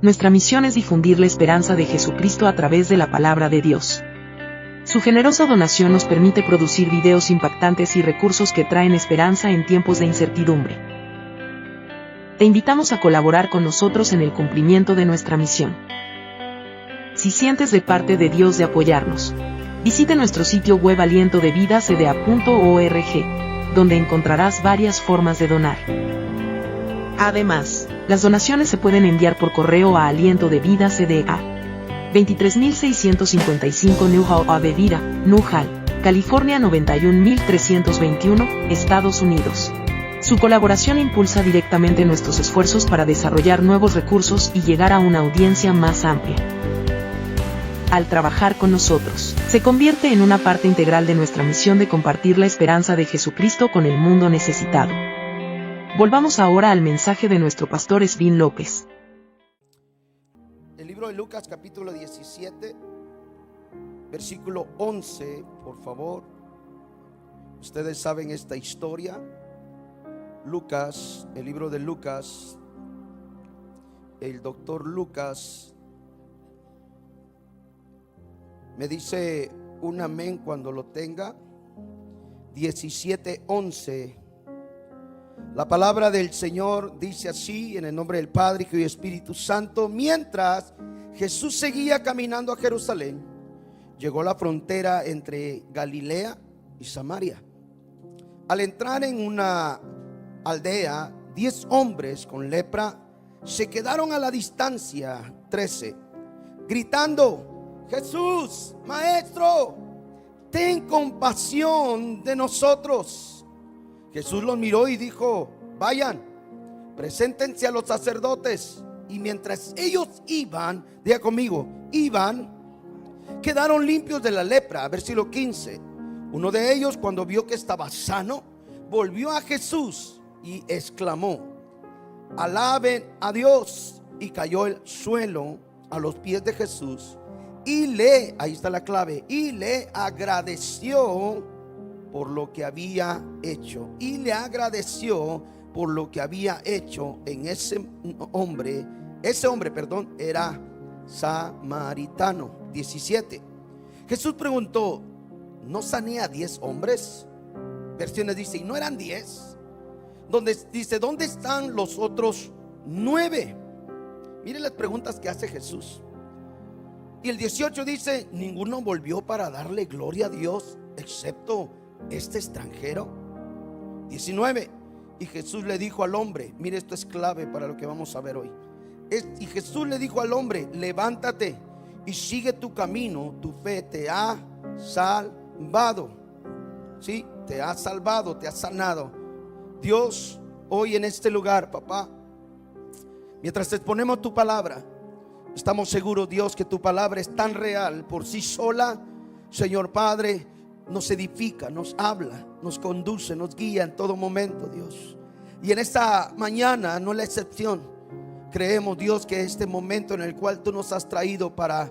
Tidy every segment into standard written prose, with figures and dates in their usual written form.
nuestra misión es difundir la esperanza de Jesucristo a través de la palabra de Dios. Su generosa donación nos permite producir videos impactantes y recursos que traen esperanza en tiempos de incertidumbre. Te invitamos a colaborar con nosotros en el cumplimiento de nuestra misión. Si sientes de parte de Dios de apoyarnos, visite nuestro sitio web alientodevidacda.org, donde encontrarás varias formas de donar. Además, las donaciones se pueden enviar por correo a Aliento de Vida CDA, 23655 Newhall Avenida, Newhall, California 91321, Estados Unidos. Su colaboración impulsa directamente nuestros esfuerzos para desarrollar nuevos recursos y llegar a una audiencia más amplia. Al trabajar con nosotros, se convierte en una parte integral de nuestra misión de compartir la esperanza de Jesucristo con el mundo necesitado. Volvamos ahora al mensaje de nuestro pastor Svin López. El libro de Lucas capítulo 17, versículo 11, por favor. Ustedes saben esta historia. Lucas, el libro de Lucas, el doctor Lucas me dice un amén cuando lo tenga. 17:11. La palabra del Señor dice así, en el nombre del Padre, Hijo y Espíritu Santo. Mientras Jesús seguía caminando a Jerusalén, llegó a la frontera entre Galilea y Samaria. Al entrar en una aldea, 10 hombres con lepra se quedaron a la distancia, 13, gritando: Jesús, Maestro, ten compasión de nosotros. Jesús los miró y dijo: vayan, preséntense a los sacerdotes. Y mientras ellos iban, diga conmigo, iban, quedaron limpios de la lepra. Versículo 15. Uno de ellos, cuando vio que estaba sano, volvió a Jesús y exclamó: alaben a Dios. Y cayó al suelo a los pies de Jesús y ahí está la clave, y le agradeció por lo que había hecho. Y le agradeció por lo que había hecho en ese hombre. Ese hombre, era samaritano. 17. Jesús preguntó: ¿no sané a 10 hombres? Versiones dice: ¿y no eran 10? Donde dice: ¿dónde están los otros 9? Miren las preguntas que hace Jesús. Y el 18 dice: ninguno volvió para darle gloria a Dios excepto este extranjero. 19. Y Jesús le dijo al hombre, mire, esto es clave para lo que vamos a ver hoy. Y Jesús le dijo al hombre: levántate y sigue tu camino, tu fe te ha salvado. Sí, te ha salvado, te ha sanado. Dios, hoy en este lugar, papá, mientras te exponemos tu palabra, estamos seguros, Dios, que tu palabra es tan real por sí sola. Señor Padre, nos edifica, nos habla, nos conduce, nos guía en todo momento, Dios. Y en esta mañana no es la excepción. Creemos, Dios, que este momento en el cual tú nos has traído para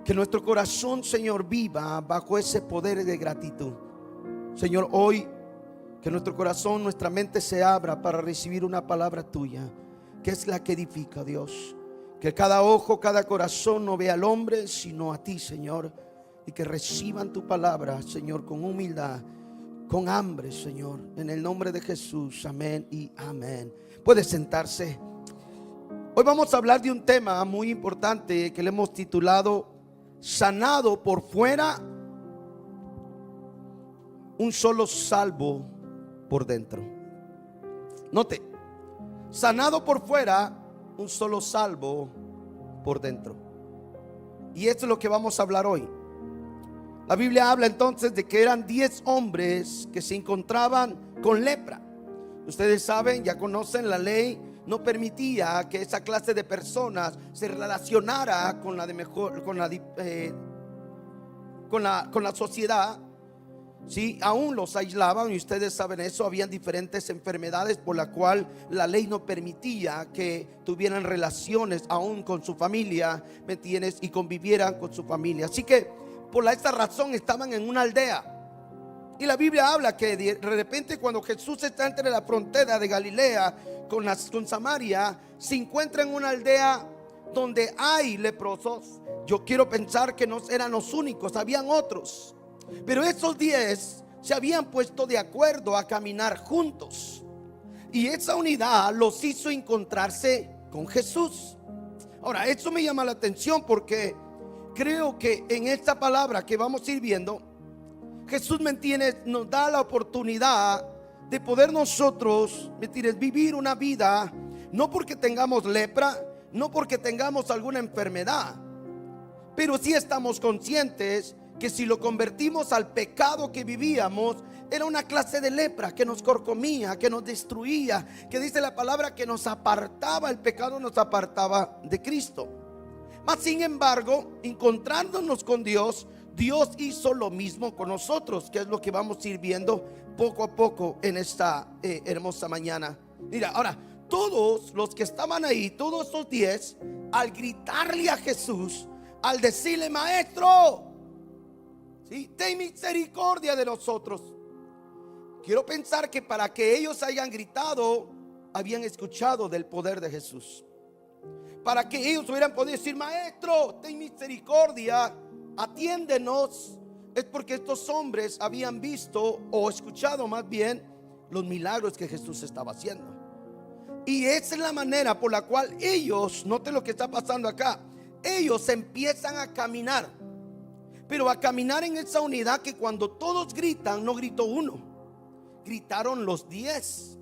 que nuestro corazón, Señor, viva bajo ese poder de gratitud. Señor, hoy que nuestro corazón, nuestra mente se abra para recibir una palabra tuya, que es la que edifica, Dios. Que cada ojo, cada corazón no vea al hombre, sino a ti, Señor. Y que reciban tu palabra, Señor, con humildad, con hambre, Señor. En el nombre de Jesús, amén y amén. Puede sentarse. Hoy vamos a hablar de un tema muy importante que le hemos titulado: sanado por fuera, un solo salvo por dentro. Note, sanado por fuera, un solo salvo por dentro. Y esto es lo que vamos a hablar hoy. La Biblia habla entonces de que eran 10 hombres que se encontraban con lepra. Ustedes saben, ya conocen, la ley no permitía que esa clase de personas se relacionara con la sociedad. Sí, aún los aislaban, y ustedes saben eso. Habían diferentes enfermedades por la cual la ley no permitía que tuvieran relaciones aún con su familia, ¿me entiendes? Y convivieran con su familia. Así que por esta razón estaban en una aldea. Y la Biblia habla que de repente, cuando Jesús está entre la frontera de Galilea con Samaria, se encuentra en una aldea donde hay leprosos, yo quiero pensar que no eran los únicos, habían otros. Pero esos 10 se habían puesto de acuerdo a caminar juntos. Y esa unidad los hizo encontrarse con Jesús. Ahora, eso me llama la atención porque creo que en esta palabra que vamos a ir viendo, Jesús, ¿me entiendes?, nos da la oportunidad de poder nosotros, ¿me entiendes?, vivir una vida, no porque tengamos lepra, no porque tengamos alguna enfermedad, pero sí estamos conscientes que si lo convertimos al pecado que vivíamos, era una clase de lepra que nos corcomía, que nos destruía, que dice la palabra que nos apartaba, el pecado nos apartaba de Cristo. Mas sin embargo, encontrándonos con Dios, Dios hizo lo mismo con nosotros, que es lo que vamos a ir viendo poco a poco en esta hermosa mañana. Mira, ahora, todos los que estaban ahí, todos esos 10, al gritarle a Jesús, al decirle: maestro, ¿sí?, ten misericordia de nosotros. Quiero pensar que para que ellos hayan gritado, habían escuchado del poder de Jesús. Para que ellos hubieran podido decir: maestro, ten misericordia, atiéndenos, es porque estos hombres habían visto o escuchado más bien los milagros que Jesús estaba haciendo. Y esa es la manera por la cual ellos, note lo que está pasando acá, ellos empiezan a caminar, pero a caminar en esa unidad que cuando todos gritan, no gritó uno, gritaron los 10.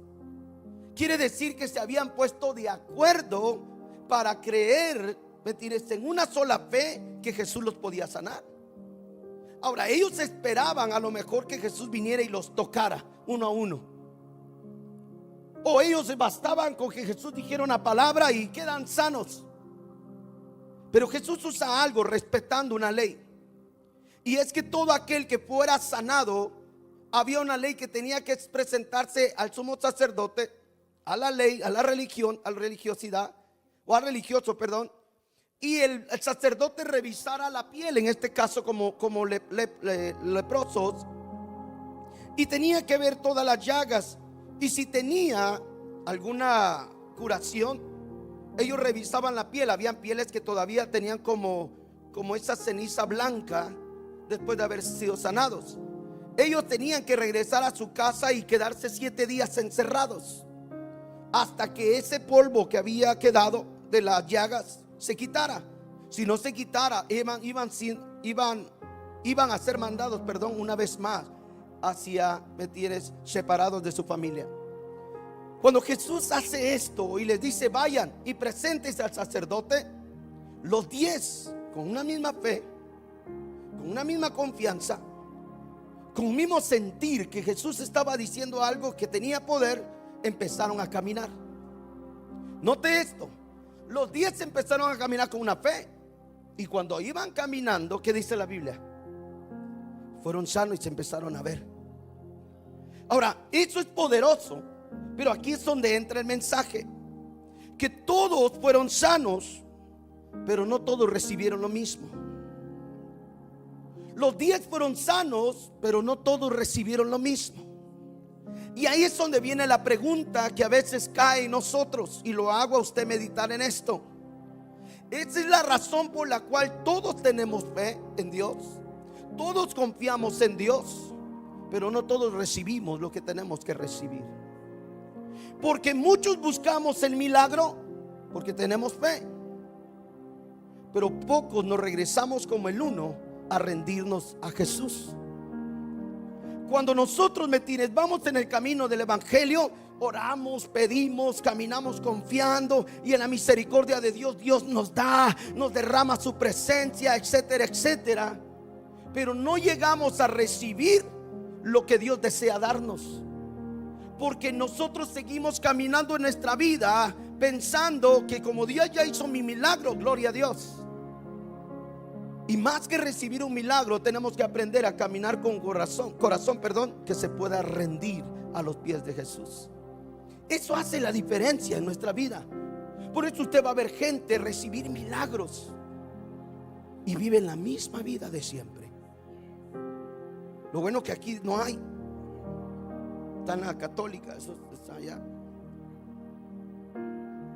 Quiere decir que se habían puesto de acuerdo para creer, ¿me entiendes?, en una sola fe que Jesús los podía sanar. Ahora, ellos esperaban a lo mejor que Jesús viniera y los tocara uno a uno, o ellos bastaban con que Jesús dijera una palabra y quedan sanos. Pero Jesús usa algo respetando una ley, y es que todo aquel que fuera sanado, había una ley que tenía que presentarse al sumo sacerdote, a la ley, a la religión, a la religiosidad, o al religioso, perdón. Y el sacerdote revisara la piel, en este caso como leprosos, y tenía que ver todas las llagas. Y si tenía alguna curación, ellos revisaban la piel. Habían pieles que todavía tenían como esa ceniza blanca después de haber sido sanados. Ellos tenían que regresar a su casa y quedarse 7 días encerrados, hasta que ese polvo que había quedado de las llagas se quitara. Si no se quitara, iban a ser mandados, una vez más hacia, ¿me tienes?, separados de su familia. Cuando Jesús hace esto y les dice: vayan y preséntense al sacerdote, los 10, con una misma fe, con una misma confianza, con un mismo sentir que Jesús estaba diciendo algo que tenía poder, empezaron a caminar. Note esto: los 10 empezaron a caminar con una fe, y cuando iban caminando, ¿qué dice la Biblia? Fueron sanos y se empezaron a ver. Ahora, eso es poderoso, pero aquí es donde entra el mensaje: que todos fueron sanos, pero no todos recibieron lo mismo. Los 10 fueron sanos, pero no todos recibieron lo mismo. Y ahí es donde viene la pregunta que a veces cae en nosotros, y lo hago a usted meditar en esto. Esa es la razón por la cual todos tenemos fe en Dios, todos confiamos en Dios, pero no todos recibimos lo que tenemos que recibir. Porque muchos buscamos el milagro porque tenemos fe, pero pocos nos regresamos como el uno a rendirnos a Jesús. Cuando nosotros, vamos en el camino del evangelio, oramos, pedimos, caminamos confiando, y en la misericordia de Dios, Dios nos da, nos derrama su presencia, etcétera, etcétera. Pero no llegamos a recibir lo que Dios desea darnos, porque nosotros seguimos caminando en nuestra vida pensando que como Dios ya hizo mi milagro, gloria a Dios. Y más que recibir un milagro, tenemos que aprender a caminar con corazón, que se pueda rendir a los pies de Jesús. Eso hace la diferencia en nuestra vida. Por eso usted va a ver gente recibir milagros y vive la misma vida de siempre. Lo bueno que aquí no hay tan católica, eso está allá.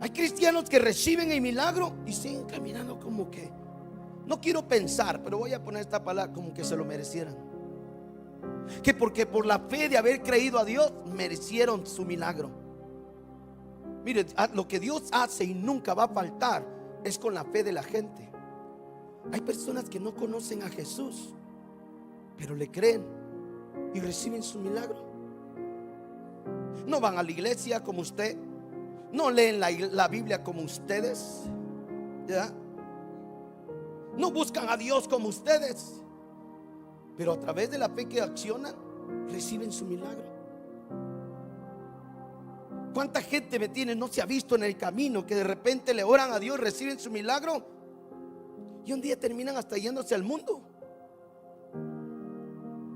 Hay cristianos que reciben el milagro y siguen caminando como que, no quiero pensar, pero voy a poner esta palabra, como que se lo merecieran. Que porque por la fe de haber creído a Dios merecieron su milagro. Mire, lo que Dios hace y nunca va a faltar es con la fe de la gente. Hay personas que no conocen a Jesús, pero le creen y reciben su milagro. No van a la iglesia como usted, no leen la Biblia como ustedes, ¿ya? No buscan a Dios como ustedes, pero a través de la fe que accionan, reciben su milagro. ¿Cuánta gente me tiene, no se ha visto en el camino, que de repente le oran a Dios, reciben su milagro y un día terminan hasta yéndose al mundo?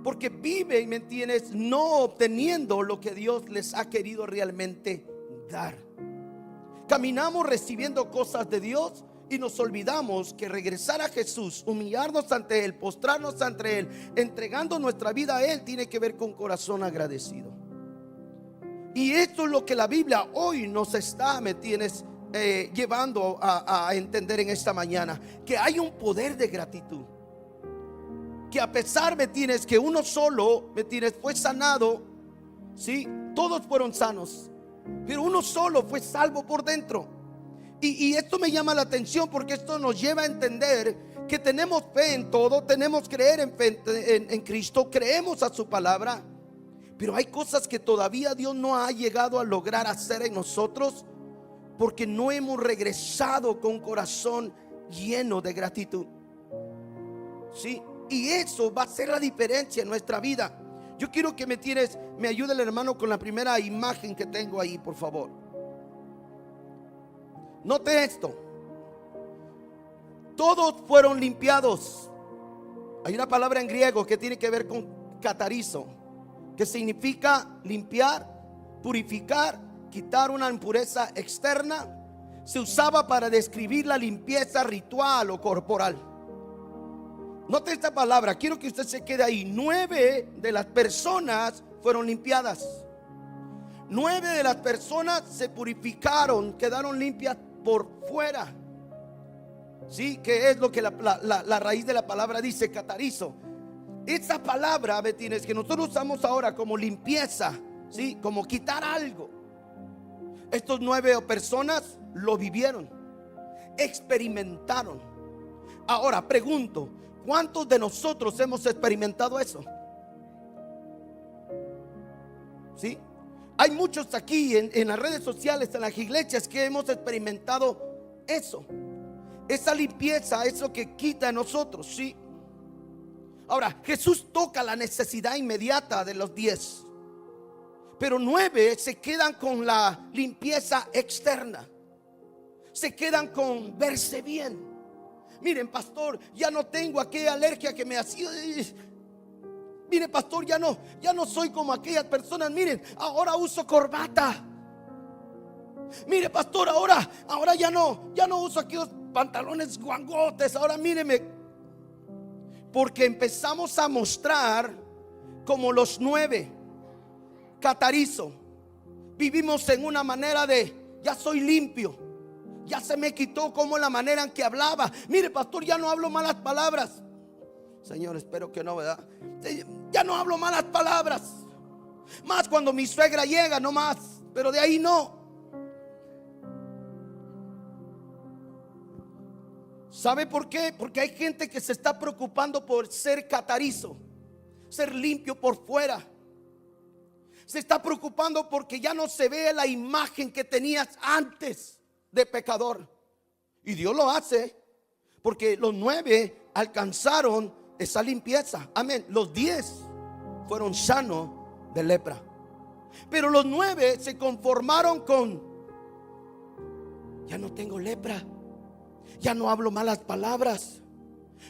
Porque viven, ¿me entiendes?, no obteniendo lo que Dios les ha querido realmente dar. Caminamos recibiendo cosas de Dios y nos olvidamos que regresar a Jesús, humillarnos ante Él, postrarnos ante Él, entregando nuestra vida a Él, tiene que ver con corazón agradecido. Y esto es lo que la Biblia hoy nos está, ¿me entiendes?, llevando a entender en esta mañana, que hay un poder de gratitud. Que a pesar, ¿me tienes?, que uno solo, ¿me tienes?, fue sanado, ¿sí? Todos fueron sanos, pero uno solo fue salvo por dentro. Y esto me llama la atención, porque esto nos lleva a entender que tenemos fe en todo, tenemos creer en Cristo, creemos a su palabra, pero hay cosas que todavía Dios no ha llegado a lograr hacer en nosotros, porque no hemos regresado con un corazón lleno de gratitud, ¿sí? Y eso va a ser la diferencia en nuestra vida. Yo quiero que me ayude el hermano con la primera imagen que tengo ahí, por favor. Note esto. Todos fueron limpiados. Hay una palabra en griego que tiene que ver con catarizo, que significa limpiar, purificar, quitar una impureza externa. Se usaba para describir la limpieza ritual o corporal. Note esta palabra, quiero que usted se quede ahí. 9 de las personas fueron limpiadas. 9 de las personas se purificaron, quedaron limpias por fuera. Sí, que es lo que la raíz de la palabra dice, catarizo. Esa palabra, Betines, que nosotros usamos ahora como limpieza, sí, como quitar algo. Estos 9 personas lo vivieron, experimentaron. Ahora pregunto, ¿cuántos de nosotros hemos experimentado eso? ¿Sí? Hay muchos aquí en las redes sociales, en las iglesias, que hemos experimentado eso. Esa limpieza, eso que quita de nosotros, ¿sí? Ahora, Jesús toca la necesidad inmediata de los 10, pero 9 se quedan con la limpieza externa. Se quedan con verse bien. Miren, pastor, ya no tengo aquella alergia que me hacía. Mire, pastor, ya no soy como aquellas personas. Miren, ahora uso corbata. Mire, pastor, ahora ya no uso aquellos pantalones guangotes. Ahora míreme. Porque empezamos a mostrar como los 9, catarizo. Vivimos en una manera de ya soy limpio. Ya se me quitó como la manera en que hablaba. Mire, pastor, ya no hablo malas palabras. Señor, espero que no, ¿verdad? Ya no hablo malas palabras. Más cuando mi suegra llega, no más. Pero de ahí no. ¿Sabe por qué? Porque hay gente que se está preocupando por ser catarizo, ser limpio por fuera. Se está preocupando porque ya no se ve la imagen que tenías antes de pecador. Y Dios lo hace, porque los 9 alcanzaron esa limpieza. Amén. Los 10 fueron sanos de lepra, pero los 9 se conformaron con: ya no tengo lepra, ya no hablo malas palabras,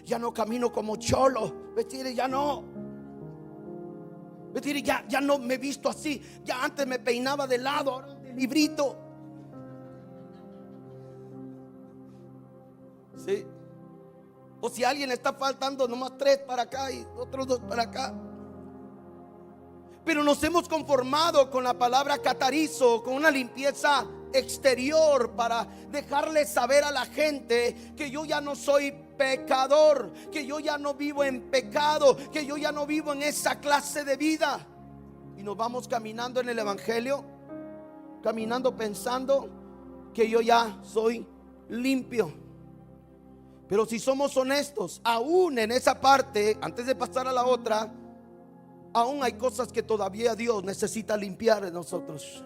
ya no camino como cholo, ya no, ya no me he visto así. Ya antes me peinaba de lado, ahora de librito. Sí. O si a alguien está faltando, nomás 3 para acá y otros 2 para acá. Pero nos hemos conformado con la palabra catarizo, con una limpieza exterior, para dejarle saber a la gente que yo ya no soy pecador, que yo ya no vivo en pecado, que yo ya no vivo en esa clase de vida. Y nos vamos caminando en el evangelio, caminando pensando que yo ya soy limpio. Pero si somos honestos, aún en esa parte, antes de pasar a la otra, aún hay cosas que todavía Dios necesita limpiar en nosotros.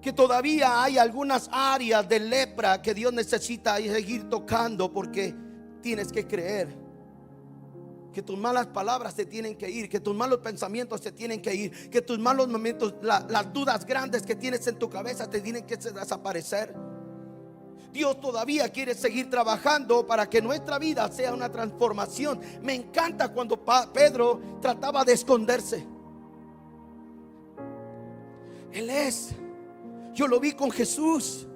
Que todavía hay algunas áreas de lepra que Dios necesita seguir tocando, porque tienes que creer que tus malas palabras se tienen que ir, que tus malos pensamientos se tienen que ir, que tus malos momentos, las dudas grandes que tienes en tu cabeza te tienen que desaparecer. Dios todavía quiere seguir trabajando para que nuestra vida sea una transformación. Me encanta cuando Pedro trataba de esconderse. Él es, yo lo vi con Jesús.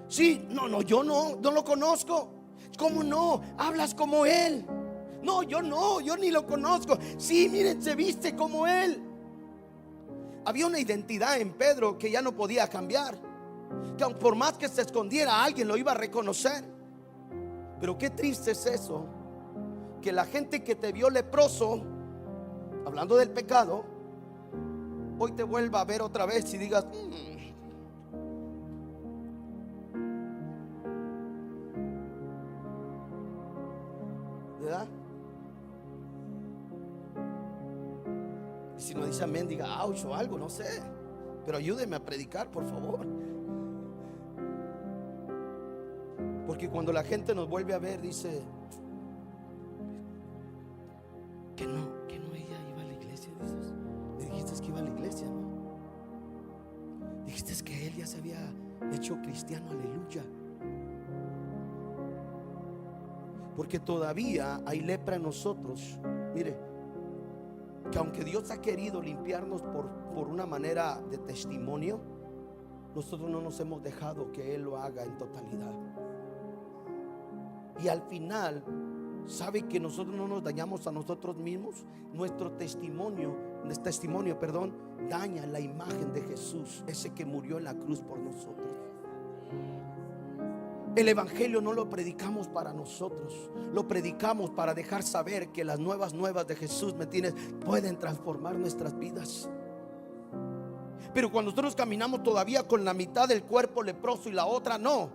Sí, yo no lo conozco. ¿Cómo no? Hablas como Él. No, yo ni lo conozco. Sí, miren, se viste como Él. Había una identidad en Pedro que ya no podía cambiar, que aun por más que se escondiera, alguien lo iba a reconocer. Pero qué triste es eso, que la gente que te vio leproso, hablando del pecado, hoy te vuelva a ver otra vez y digas ¿verdad? Y si no dice amén, diga ouch o algo, no sé. Pero ayúdeme a predicar, por favor. Porque cuando la gente nos vuelve a ver, dice que no ella iba a la iglesia. Dices, me dijiste que iba a la iglesia, ¿no? Dijiste que él ya se había hecho cristiano, aleluya. Porque todavía hay lepra en nosotros. Mire, que aunque Dios ha querido limpiarnos por una manera de testimonio, nosotros no nos hemos dejado que Él lo haga en totalidad. Y al final, ¿sabe que nosotros no nos dañamos a nosotros mismos? Nuestro testimonio, daña la imagen de Jesús, ese que murió en la cruz por nosotros. El evangelio no lo predicamos para nosotros, lo predicamos para dejar saber que las nuevas de Jesús, pueden transformar nuestras vidas. Pero cuando nosotros caminamos todavía con la mitad del cuerpo leproso y la otra no,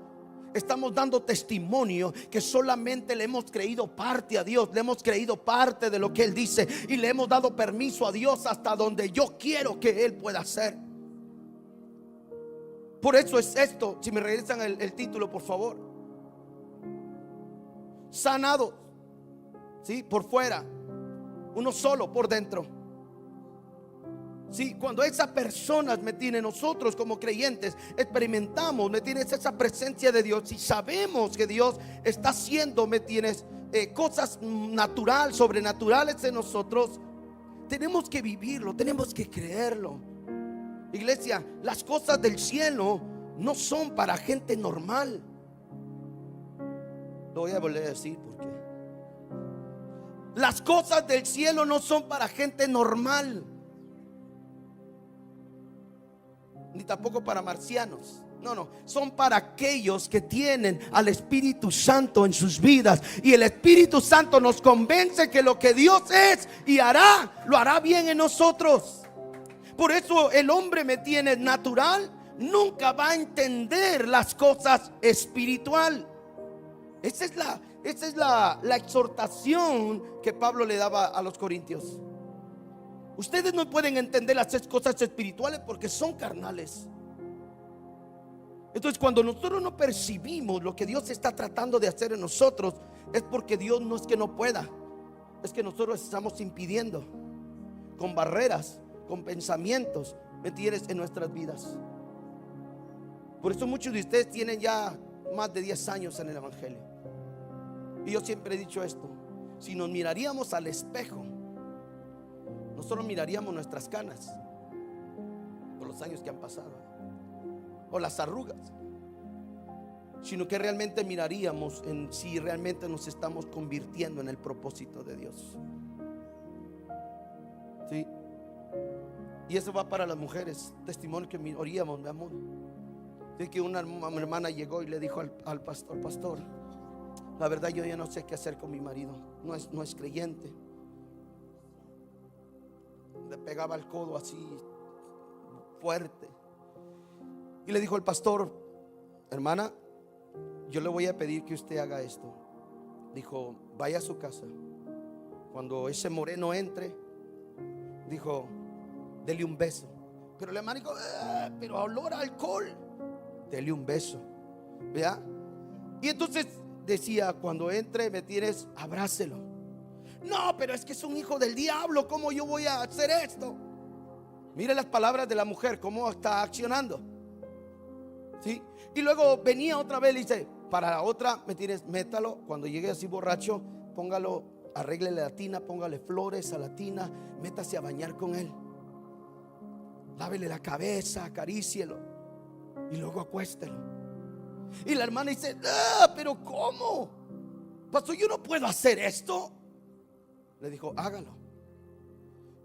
estamos dando testimonio que solamente le hemos creído parte a Dios, le hemos creído parte de lo que Él dice y le hemos dado permiso a Dios hasta donde yo quiero que Él pueda hacer. Por eso es esto. Si me regresan el título, por favor. Sanados, ¿sí? Por fuera, uno solo por dentro. Sí, cuando esa persona nosotros como creyentes experimentamos, esa presencia de Dios y sabemos que Dios está haciendo, cosas sobrenaturales en nosotros, tenemos que vivirlo, tenemos que creerlo. Iglesia, las cosas del cielo no son para gente normal. Lo voy a volver a decir porque las cosas del cielo no son para gente normal, ni tampoco para marcianos. No, son para aquellos que tienen al Espíritu Santo en sus vidas. Y el Espíritu Santo nos convence que lo que Dios es y hará, lo hará bien en nosotros. Por eso el hombre natural nunca va a entender las cosas espiritual. Esa es la exhortación que Pablo le daba a los corintios. Ustedes no pueden entender las cosas espirituales porque son carnales. Entonces, cuando nosotros no percibimos lo que Dios está tratando de hacer en nosotros, es porque Dios no es que no pueda, es que nosotros estamos impidiendo con barreras, con pensamientos, en nuestras vidas. Por eso muchos de ustedes tienen ya más de 10 años en el evangelio. Y yo siempre he dicho esto: si nos miraríamos al espejo, no solo miraríamos nuestras canas por los años que han pasado o las arrugas, sino que realmente miraríamos en si realmente nos estamos convirtiendo en el propósito de Dios. ¿Sí? Y eso va para las mujeres. Testimonio que oríamos, mi amor. De que una hermana llegó y le dijo al pastor: pastor, la verdad yo ya no sé qué hacer con mi marido. No es creyente. Le pegaba el codo así fuerte. Y le dijo el pastor: hermana, yo le voy a pedir que usted haga esto. Dijo: vaya a su casa. Cuando ese moreno entre, dijo: dele un beso. Pero la hermana dijo: pero olor a alcohol. Dele un beso. ¿Vea? Y entonces decía: cuando entre, me tienes, abrácelo. No, pero es que es un hijo del diablo. ¿Cómo yo voy a hacer esto? Mire las palabras de la mujer, cómo está accionando. ¿Sí? Y luego venía otra vez y dice: para la otra, me tienes, métalo. Cuando llegue así borracho, póngalo, arréglele la tina, póngale flores a la tina, métase a bañar con él, lávele la cabeza, acarícielo y luego acuéstelo. Y la hermana dice: pero ¿cómo? Pastor, yo no puedo hacer esto. Le dijo: hágalo.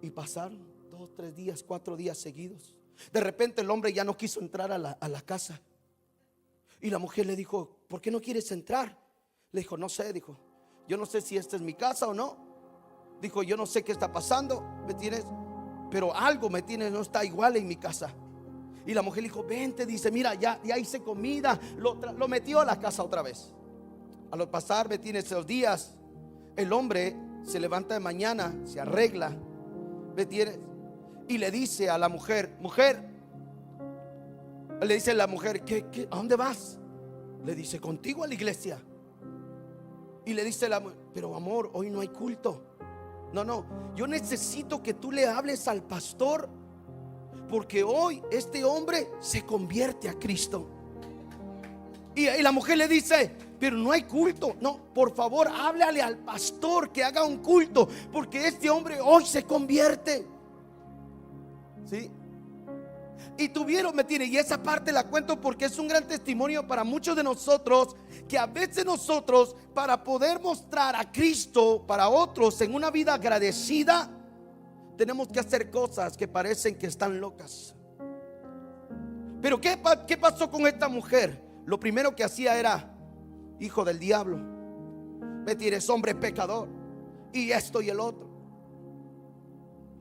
Y pasaron 2, 3 días, 4 días seguidos. De repente el hombre ya no quiso entrar a la casa. Y la mujer le dijo: ¿por qué no quieres entrar? Le dijo: no sé, dijo, yo no sé si esta es mi casa o no. Dijo: yo no sé qué está pasando, ¿me tienes? Pero algo me tiene, no está igual en mi casa. Y la mujer le dijo: vente, dice, mira, ya hice comida. Lo metió a la casa otra vez. A lo pasar, me tiene, esos días, el hombre se levanta de mañana, se arregla, ¿me tienes? Y le dice a la mujer: mujer, le dice a la mujer: ¿A dónde vas? Le dice: contigo a la iglesia. Y le dice la mujer: pero amor, hoy no hay culto. No, yo necesito que tú le hables al pastor, porque hoy este hombre se convierte a Cristo. Y la mujer le dice: pero no hay culto. No, por favor, háblale al pastor que haga un culto, porque este hombre hoy se convierte. ¿Sí? Y tuvieron, me tiene, y esa parte la cuento porque es un gran testimonio para muchos de nosotros, que a veces nosotros, para poder mostrar a Cristo para otros en una vida agradecida, tenemos que hacer cosas que parecen que están locas. Pero ¿qué pasó con esta mujer? Lo primero que hacía era: hijo del diablo, me tienes, hombre pecador, y esto y el otro.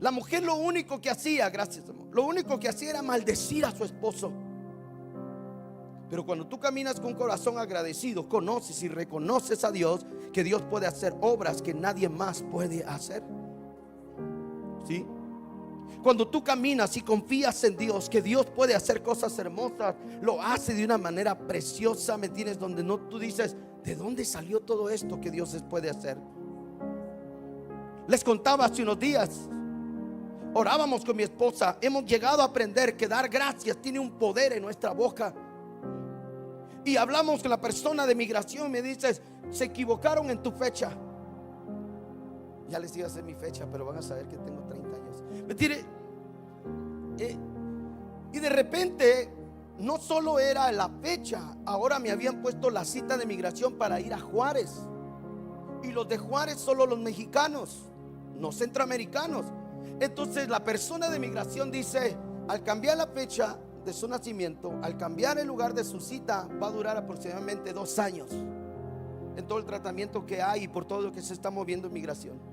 La mujer lo único que hacía, gracias amor, lo único que hacía era maldecir a su esposo. Pero cuando tú caminas con corazón agradecido, conoces y reconoces a Dios, que Dios puede hacer obras que nadie más puede hacer. ¿Sí? Cuando tú caminas y confías en Dios, que Dios puede hacer cosas hermosas, lo hace de una manera preciosa, ¿me entiendes? Donde no, tú dices: ¿de dónde salió todo esto que Dios puede hacer? Les contaba hace unos días, orábamos con mi esposa. Hemos llegado a aprender que dar gracias tiene un poder en nuestra boca. Y hablamos con la persona de migración y me dices: se equivocaron en tu fecha. Ya les iba a hacer mi fecha, pero van a saber que tengo 30 años. ¿Me entiendes? Y de repente, no solo era la fecha, ahora me habían puesto la cita de migración para ir a Juárez. Y los de Juárez solo los mexicanos, no centroamericanos. Entonces la persona de migración dice: al cambiar la fecha de su nacimiento, al cambiar el lugar de su cita, va a durar aproximadamente 2 años en todo el tratamiento que hay y por todo lo que se está moviendo en migración.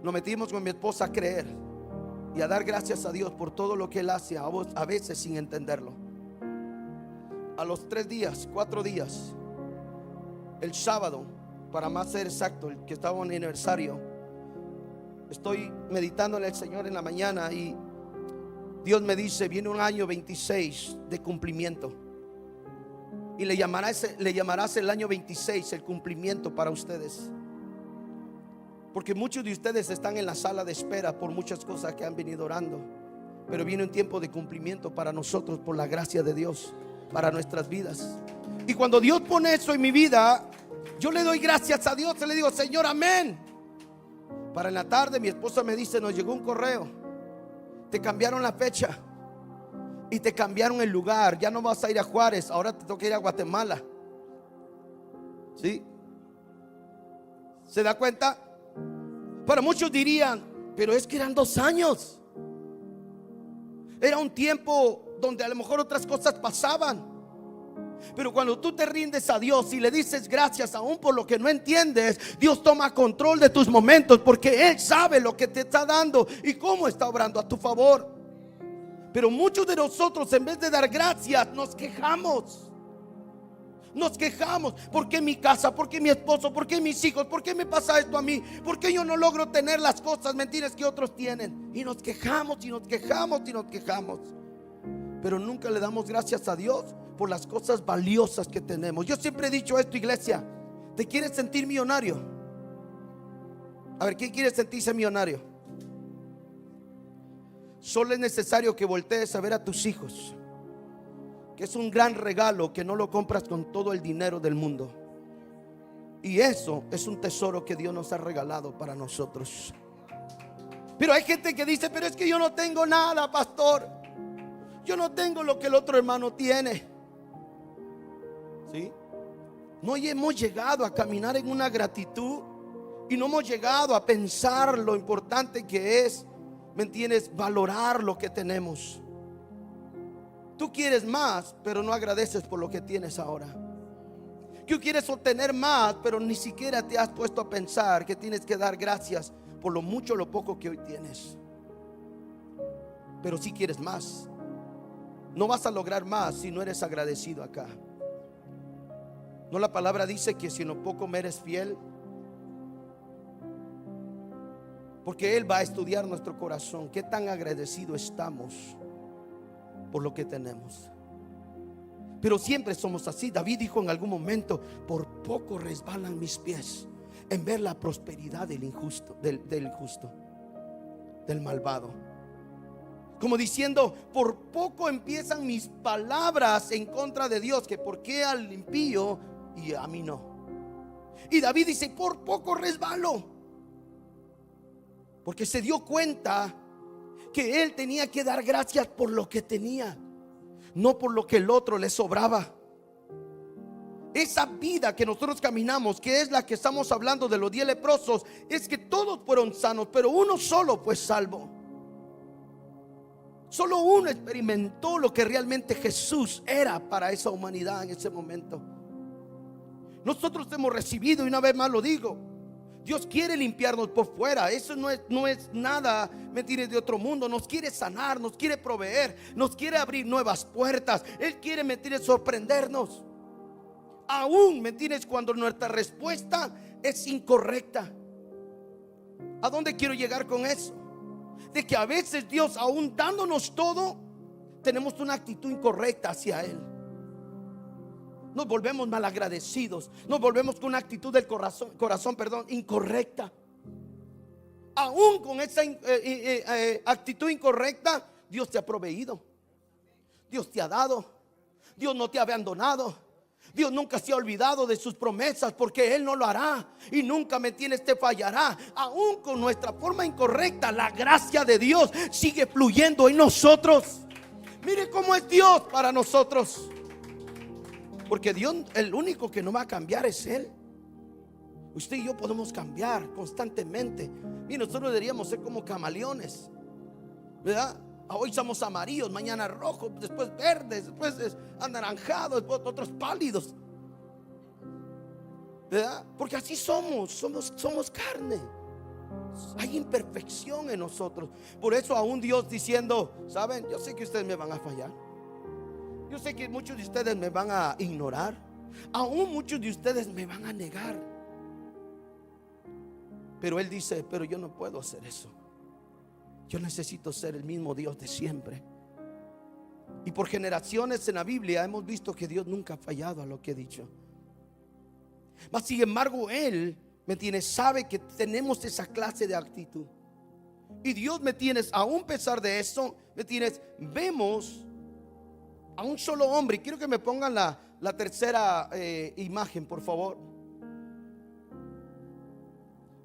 Nos metimos con mi esposa a creer y a dar gracias a Dios por todo lo que Él hace, a veces sin entenderlo. A los 3 días, 4 días, el sábado, para más ser exacto, el que estaba en aniversario, estoy meditándole al Señor en la mañana y Dios me dice: viene un año 26 de cumplimiento, y le llamarás el año 26 el cumplimiento para ustedes. Porque muchos de ustedes están en la sala de espera por muchas cosas que han venido orando, pero viene un tiempo de cumplimiento para nosotros por la gracia de Dios para nuestras vidas. Y cuando Dios pone eso en mi vida, yo le doy gracias a Dios, le digo: Señor, amén. Para en la tarde mi esposa me dice: nos llegó un correo, te cambiaron la fecha y te cambiaron el lugar, ya no vas a ir a Juárez, ahora te toca ir a Guatemala. ¿Sí? ¿Se da cuenta? Para muchos dirían: pero es que eran 2 años. Era un tiempo donde a lo mejor otras cosas pasaban. Pero cuando tú te rindes a Dios y le dices gracias aún por lo que no entiendes, Dios toma control de tus momentos, porque Él sabe lo que te está dando y cómo está obrando a tu favor. Pero muchos de nosotros, en vez de dar gracias, nos quejamos. Nos quejamos: ¿por qué mi casa? ¿Por qué mi esposo? ¿Por qué mis hijos? ¿Por qué me pasa esto a mí? ¿Por qué yo no logro tener las cosas, mentiras que otros tienen? Y nos quejamos y nos quejamos y nos quejamos. Pero nunca le damos gracias a Dios por las cosas valiosas que tenemos. Yo siempre he dicho esto, iglesia: ¿te quieres sentir millonario? A ver, ¿quién quiere sentirse millonario? Solo es necesario que voltees a ver a tus hijos, que es un gran regalo que no lo compras con todo el dinero del mundo. Y eso es un tesoro que Dios nos ha regalado para nosotros. Pero hay gente que dice: pero es que yo no tengo nada, pastor. Yo no tengo lo que el otro hermano tiene. ¿Sí? No hemos llegado a caminar en una gratitud y no hemos llegado a pensar lo importante que es, ¿me entiendes?, valorar lo que tenemos. Tú quieres más, pero no agradeces por lo que tienes ahora. Tú quieres obtener más, pero ni siquiera te has puesto a pensar que tienes que dar gracias por lo mucho o lo poco que hoy tienes. Pero si quieres más, no vas a lograr más si no eres agradecido acá. No, la palabra dice que si en lo poco me eres fiel, porque Él va a estudiar nuestro corazón, qué tan agradecido estamos por lo que tenemos. Pero siempre somos así. David dijo en algún momento: por poco resbalan mis pies en ver la prosperidad del injusto, del injusto, del malvado. Como diciendo: por poco empiezan mis palabras en contra de Dios, que por qué al impío y a mí no. Y David dice: por poco resbalo, porque se dio cuenta que él tenía que dar gracias por lo que tenía, no por lo que el otro le sobraba. Esa vida que nosotros caminamos, que es la que estamos hablando de los 10 leprosos, es que todos fueron sanos, pero uno solo fue salvo. Solo uno experimentó lo que realmente Jesús era para esa humanidad en ese momento. Nosotros hemos recibido, y una vez más lo digo, Dios quiere limpiarnos por fuera. Eso no es nada, ¿me entiendes?, de otro mundo. Nos quiere sanar, nos quiere proveer, nos quiere abrir nuevas puertas. Él quiere, ¿me entiendes?, sorprendernos. Aún, ¿me entiendes?, cuando nuestra respuesta es incorrecta. ¿A dónde quiero llegar con eso? De que a veces Dios, aún dándonos todo, tenemos una actitud incorrecta hacia Él. Nos volvemos malagradecidos, nos volvemos con una actitud del corazón, incorrecta. Aún con esa actitud incorrecta, Dios te ha proveído, Dios te ha dado, Dios no te ha abandonado. Dios nunca se ha olvidado de sus promesas, porque Él no lo hará y nunca, ¿me entiendes?, te fallará. Aún con nuestra forma incorrecta, la gracia de Dios sigue fluyendo en nosotros. Mire cómo es Dios para nosotros. Porque Dios, el único que no va a cambiar es Él. Usted y yo podemos cambiar constantemente. Y nosotros deberíamos ser como camaleones, ¿verdad? Hoy somos amarillos, mañana rojos, después verdes, después anaranjados, después otros pálidos, ¿verdad? Porque así somos carne. Hay imperfección en nosotros. Por eso aún Dios diciendo: saben, yo sé que ustedes me van a fallar, yo sé que muchos de ustedes me van a ignorar, aún muchos de ustedes me van a negar. Pero Él dice: pero yo no puedo hacer eso. Yo necesito ser el mismo Dios de siempre. Y por generaciones en la Biblia hemos visto que Dios nunca ha fallado a lo que ha dicho. Mas sin embargo Él, ¿me entiendes?, sabe que tenemos esa clase de actitud. Y Dios, ¿me entiendes?, aún a pesar de eso, ¿me entiendes?, vemos a un solo hombre. Y quiero que me pongan la tercera imagen, por favor.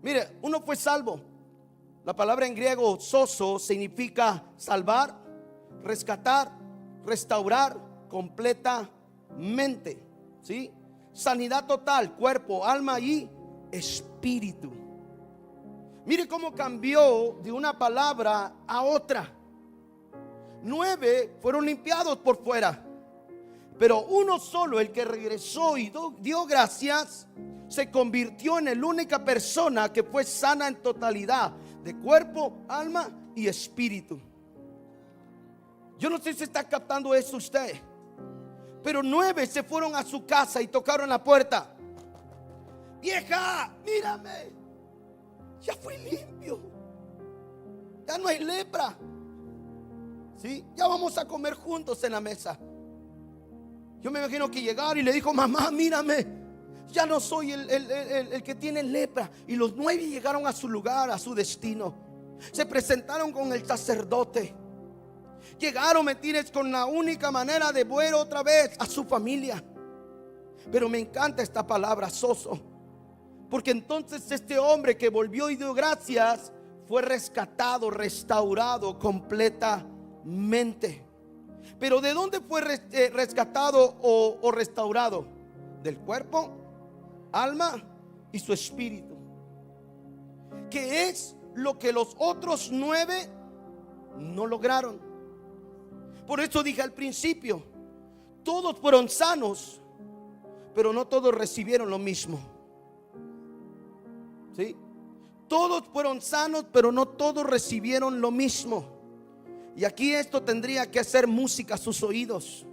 Mire, uno fue salvo. La palabra en griego sozo significa salvar, rescatar, restaurar completamente, ¿sí? Sanidad total, cuerpo, alma y espíritu. Mire cómo cambió de una palabra a otra. 9 fueron limpiados por fuera, pero uno solo, el que regresó y dio gracias, se convirtió en la única persona que fue sana en totalidad, de cuerpo, alma y espíritu. Yo no sé si está captando eso usted, pero 9 se fueron a su casa y tocaron la puerta. Vieja, mírame, ya fui limpio, ya no hay lepra, ¿sí? Ya vamos a comer juntos en la mesa. Yo me imagino que llegaron y le dijo: mamá, mírame, ya no soy el que tiene lepra. Y los 9 llegaron a su lugar, a su destino. Se presentaron con el sacerdote. Llegaron, ¿me entiendes?, con la única manera de ver otra vez a su familia. Pero me encanta esta palabra, soso, porque entonces este hombre que volvió y dio gracias fue rescatado, restaurado completamente. Pero ¿de dónde fue rescatado o restaurado? Del cuerpo, alma y su espíritu, que es lo que los otros 9 no lograron. Por eso dije al principio, todos fueron sanos, pero no todos recibieron lo mismo. ¿Sí? Todos fueron sanos, pero no todos recibieron lo mismo. Y aquí esto tendría que hacer música a sus oídos,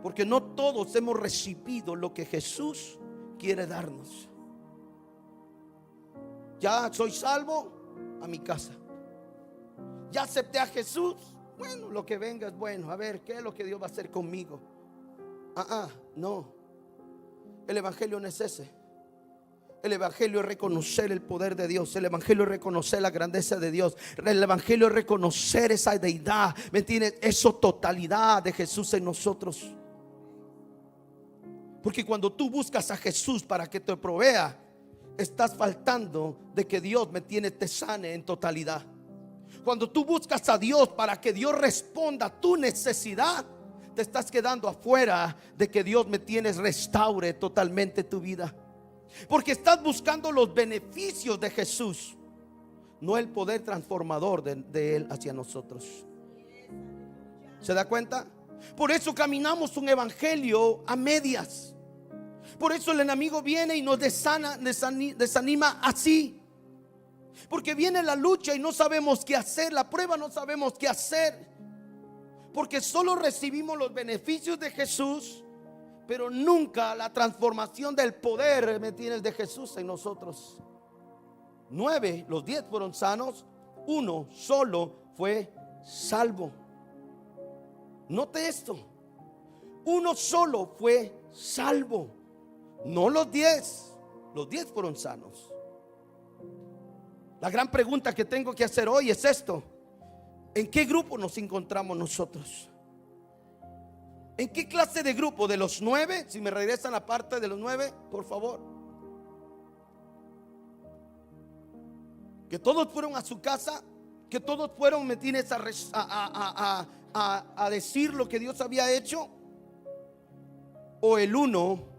porque no todos hemos recibido lo que Jesús quiere darnos. Ya soy salvo, a mi casa. Ya acepté a Jesús, bueno, lo que venga es bueno. A ver, ¿qué es lo que Dios va a hacer conmigo? No. El evangelio no es ese. El evangelio es reconocer el poder de Dios. El evangelio es reconocer la grandeza de Dios. El evangelio es reconocer esa deidad, ¿me entiendes? Esa totalidad de Jesús en nosotros. Porque cuando tú buscas a Jesús para que te provea, estás faltando de que Dios, ¿me entiendes?, te sane en totalidad. Cuando tú buscas a Dios para que Dios responda a tu necesidad, te estás quedando afuera de que Dios, ¿me entiendes?, restaure totalmente tu vida. Porque estás buscando los beneficios de Jesús, no el poder transformador de Él hacia nosotros. ¿Se da cuenta? Por eso caminamos un evangelio a medias. Por eso el enemigo viene y nos desanima así. Porque viene la lucha y no sabemos qué hacer, la prueba, no sabemos qué hacer. Porque solo recibimos los beneficios de Jesús, pero nunca la transformación del poder, ¿me entiendes?, de Jesús en nosotros. 9, los 10 fueron sanos, 1 solo fue salvo. Note esto: 1 solo fue salvo, no los 10. Los 10 fueron sanos. La gran pregunta que tengo que hacer hoy es esto: ¿en qué grupo nos encontramos nosotros? ¿En qué clase de grupo? ¿De los 9? Si me regresan a parte de los 9, por favor. Que todos fueron a su casa, que todos fueron, ¿me tienes?, a decir lo que Dios había hecho. O el 1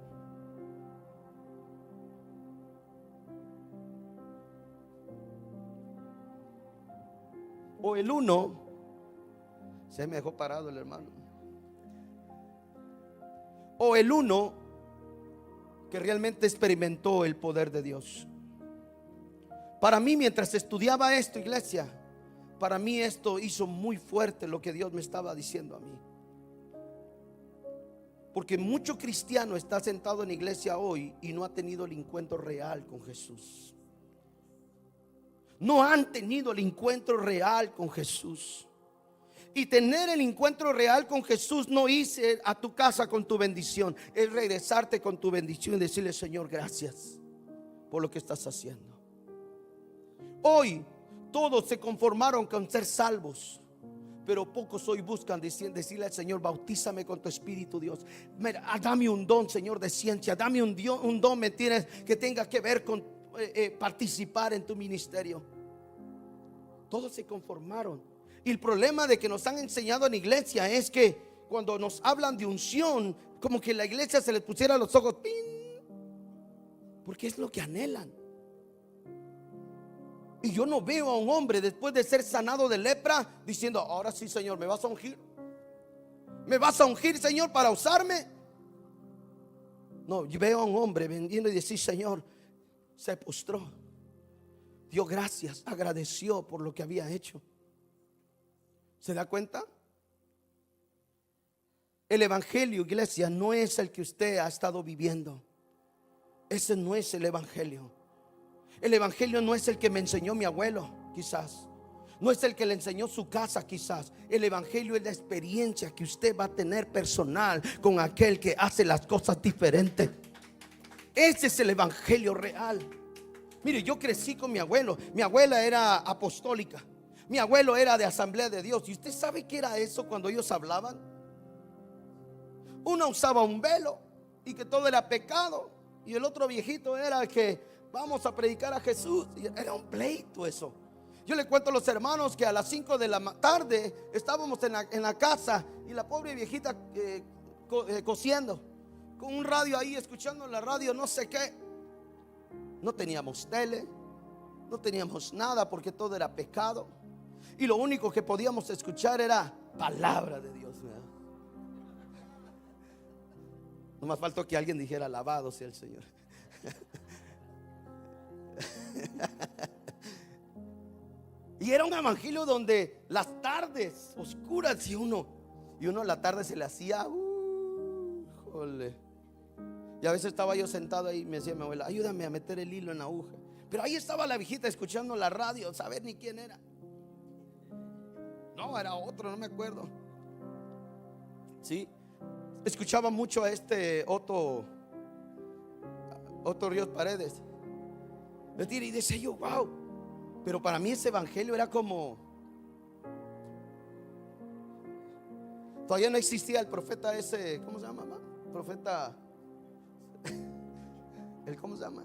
se me dejó parado el hermano. O el 1 que realmente experimentó el poder de Dios. Para mí, mientras estudiaba esto, iglesia, para mí esto hizo muy fuerte lo que Dios me estaba diciendo a mí. Porque mucho cristiano está sentado en iglesia hoy y no ha tenido el encuentro real con Jesús. No han tenido el encuentro real con Jesús. Y tener el encuentro real con Jesús no irse a tu casa con tu bendición, es regresarte con tu bendición y decirle: Señor, gracias por lo que estás haciendo. Hoy todos se conformaron con ser salvos, pero pocos hoy buscan decirle al Señor: bautízame con tu Espíritu, Dios. Dame un don, Señor, de ciencia. Dame un don, ¿me entiendes?, que tenga que ver con participar en tu ministerio. Todos se conformaron. Y el problema de que nos han enseñado en iglesia es que cuando nos hablan de unción, como que la iglesia se les pusiera los ojos, ¡pin!, porque es lo que anhelan. Y yo no veo a un hombre después de ser sanado de lepra diciendo: ahora sí, Señor, ¿me vas a ungir? ¿Me vas a ungir, Señor, para usarme? No, yo veo a un hombre vendiendo y decir: Señor, se postró, dio gracias, agradeció por lo que había hecho. ¿Se da cuenta? El evangelio, iglesia, no es el que usted ha estado viviendo. Ese no es el evangelio. El evangelio no es el que me enseñó mi abuelo, quizás. No es el que le enseñó su casa, quizás. El evangelio es la experiencia que usted va a tener personal con aquel que hace las cosas diferentes. Ese es el evangelio real. Mire, yo crecí con mi abuelo. Mi abuela era apostólica. Mi abuelo era de Asamblea de Dios. ¿Y usted sabe qué era eso cuando ellos hablaban? Uno usaba un velo y que todo era pecado, y el otro viejito era que vamos a predicar a Jesús. Y era un pleito eso. Yo le cuento a los hermanos que a las 5 de la tarde estábamos en la casa, y la pobre viejita cosiendo, con un radio ahí, escuchando la radio, no sé qué. No teníamos tele, no teníamos nada, porque todo era pecado, y lo único que podíamos escuchar era palabra de Dios. No más faltó que alguien dijera: alabado sea el Señor. Y era un evangelio donde las tardes oscuras, y uno a la tarde se le hacía jole. Y a veces estaba yo sentado ahí y me decía mi abuela: ayúdame a meter el hilo en la aguja. Pero ahí estaba la viejita escuchando la radio, saber ni quién era. No, era otro, no me acuerdo. Sí, escuchaba mucho a Otto Ríos Paredes. Y decía yo: wow. Pero para mí ese evangelio era como, todavía no existía el profeta ese, ¿cómo se llama, mamá? Profeta, ¿cómo se llama?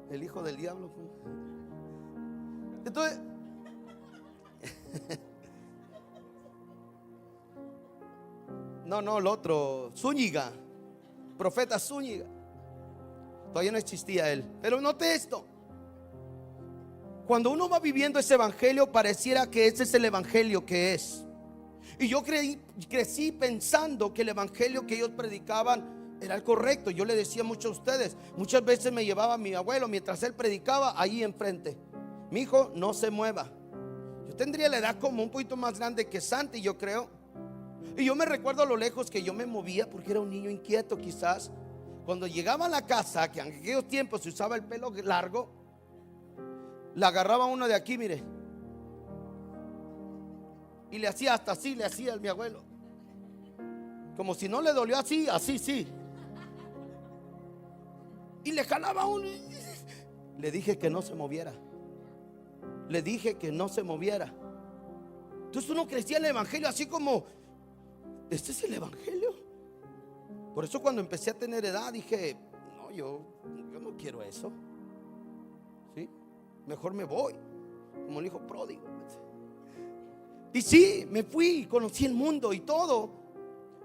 El hijo del diablo. Entonces no, el otro, Zúñiga, profeta Zúñiga. Todavía no existía él. Pero note esto: cuando uno va viviendo ese evangelio, pareciera que ese es el evangelio que es. Y yo crecí pensando que el evangelio que ellos predicaban era el correcto. Yo le decía mucho a ustedes, muchas veces me llevaba a mi abuelo mientras él predicaba ahí enfrente: mi hijo, no se mueva. Yo tendría la edad como un poquito más grande que Santi, yo creo. Y yo me recuerdo a lo lejos que yo me movía, porque era un niño inquieto quizás. Cuando llegaba a la casa, que en aquellos tiempos se usaba el pelo largo, la agarraba uno de aquí, mire, y le hacía hasta así, le hacía a mi abuelo, como si no le dolió, así, sí. Y le jalaba uno. Le dije que no se moviera. Le dije que no se moviera. Entonces uno crecía en el evangelio así como: ¿este es el evangelio? Por eso cuando empecé a tener edad dije: no, yo no quiero eso. ¿Sí? Mejor me voy, como el hijo pródigo. Y sí, me fui, conocí el mundo y todo,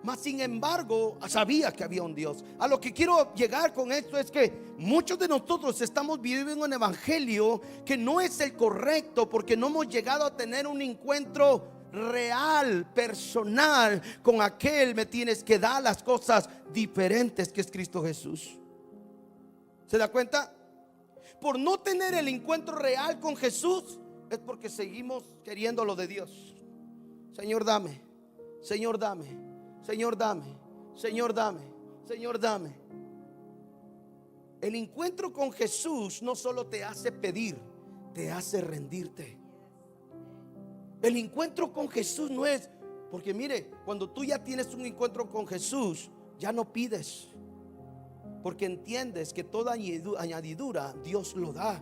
mas sin embargo sabía que había un Dios. A lo que quiero llegar con esto es que muchos de nosotros estamos viviendo un evangelio que no es el correcto, porque no hemos llegado a tener un encuentro real, personal con aquel, me tienes que dar las cosas diferentes, que es Cristo Jesús. ¿Se da cuenta? Por no tener el encuentro real con Jesús, es porque seguimos queriendo lo de Dios. Señor, dame. Señor, dame. Señor, dame. Señor, dame. Señor, dame. El encuentro con Jesús no solo te hace pedir, te hace rendirte. El encuentro con Jesús no es, porque mire, cuando tú ya tienes un encuentro con Jesús, ya no pides, porque entiendes que toda añadidura Dios lo da.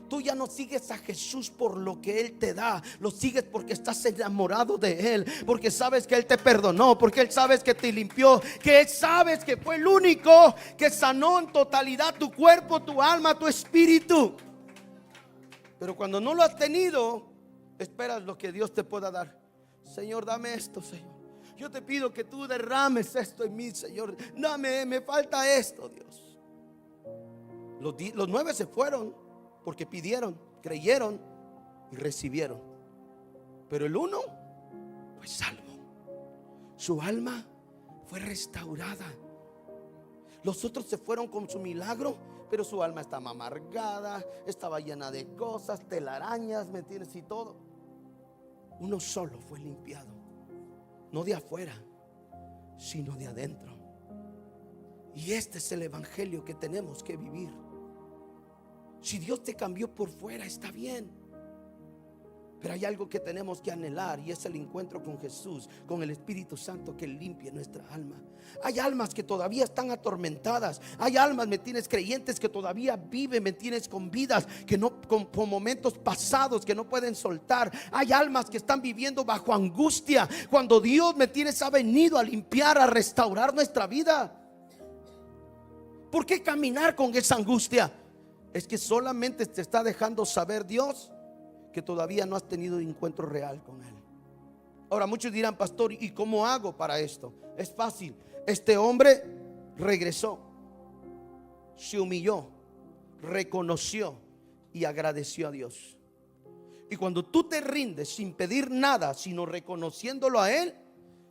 Tú ya no sigues a Jesús por lo que Él te da, lo sigues porque estás enamorado de Él, porque sabes que Él te perdonó, porque Él sabes que te limpió, que Él sabes que fue el único que sanó en totalidad tu cuerpo, tu alma, tu espíritu. Pero cuando no lo has tenido, esperas lo que Dios te pueda dar. Señor, dame esto, Señor. Yo te pido que tú derrames esto en mí, Señor. Dame, me falta esto, Dios. Los 9 se fueron porque pidieron. creyeron y recibieron, pero el uno fue salvo. Su alma fue restaurada. Los otros se fueron con su milagro, pero su alma estaba amargada, estaba llena de cosas, telarañas, ¿me entiendes? Y todo. Uno solo fue limpiado, no de afuera, sino de adentro. Y este es el evangelio que tenemos que vivir. Si Dios te cambió por fuera, está bien, pero hay algo que tenemos que anhelar, y es el encuentro con Jesús, con el Espíritu Santo que limpie nuestra alma. Hay almas que todavía están atormentadas. Hay almas, ¿me tienes? Creyentes que todavía viven, ¿me tienes? Con vidas que no, con momentos pasados que no pueden soltar. Hay almas que están viviendo bajo angustia, cuando Dios, ¿me tienes? Ha venido a limpiar, a restaurar nuestra vida. ¿Por qué caminar con esa angustia? Es que solamente te está dejando saber Dios que todavía no has tenido un encuentro real con Él. Ahora muchos dirán: pastor, ¿y cómo hago para esto? Es fácil. Este hombre regresó, se humilló, reconoció y agradeció a Dios. Y cuando tú te rindes sin pedir nada, sino reconociéndolo a Él,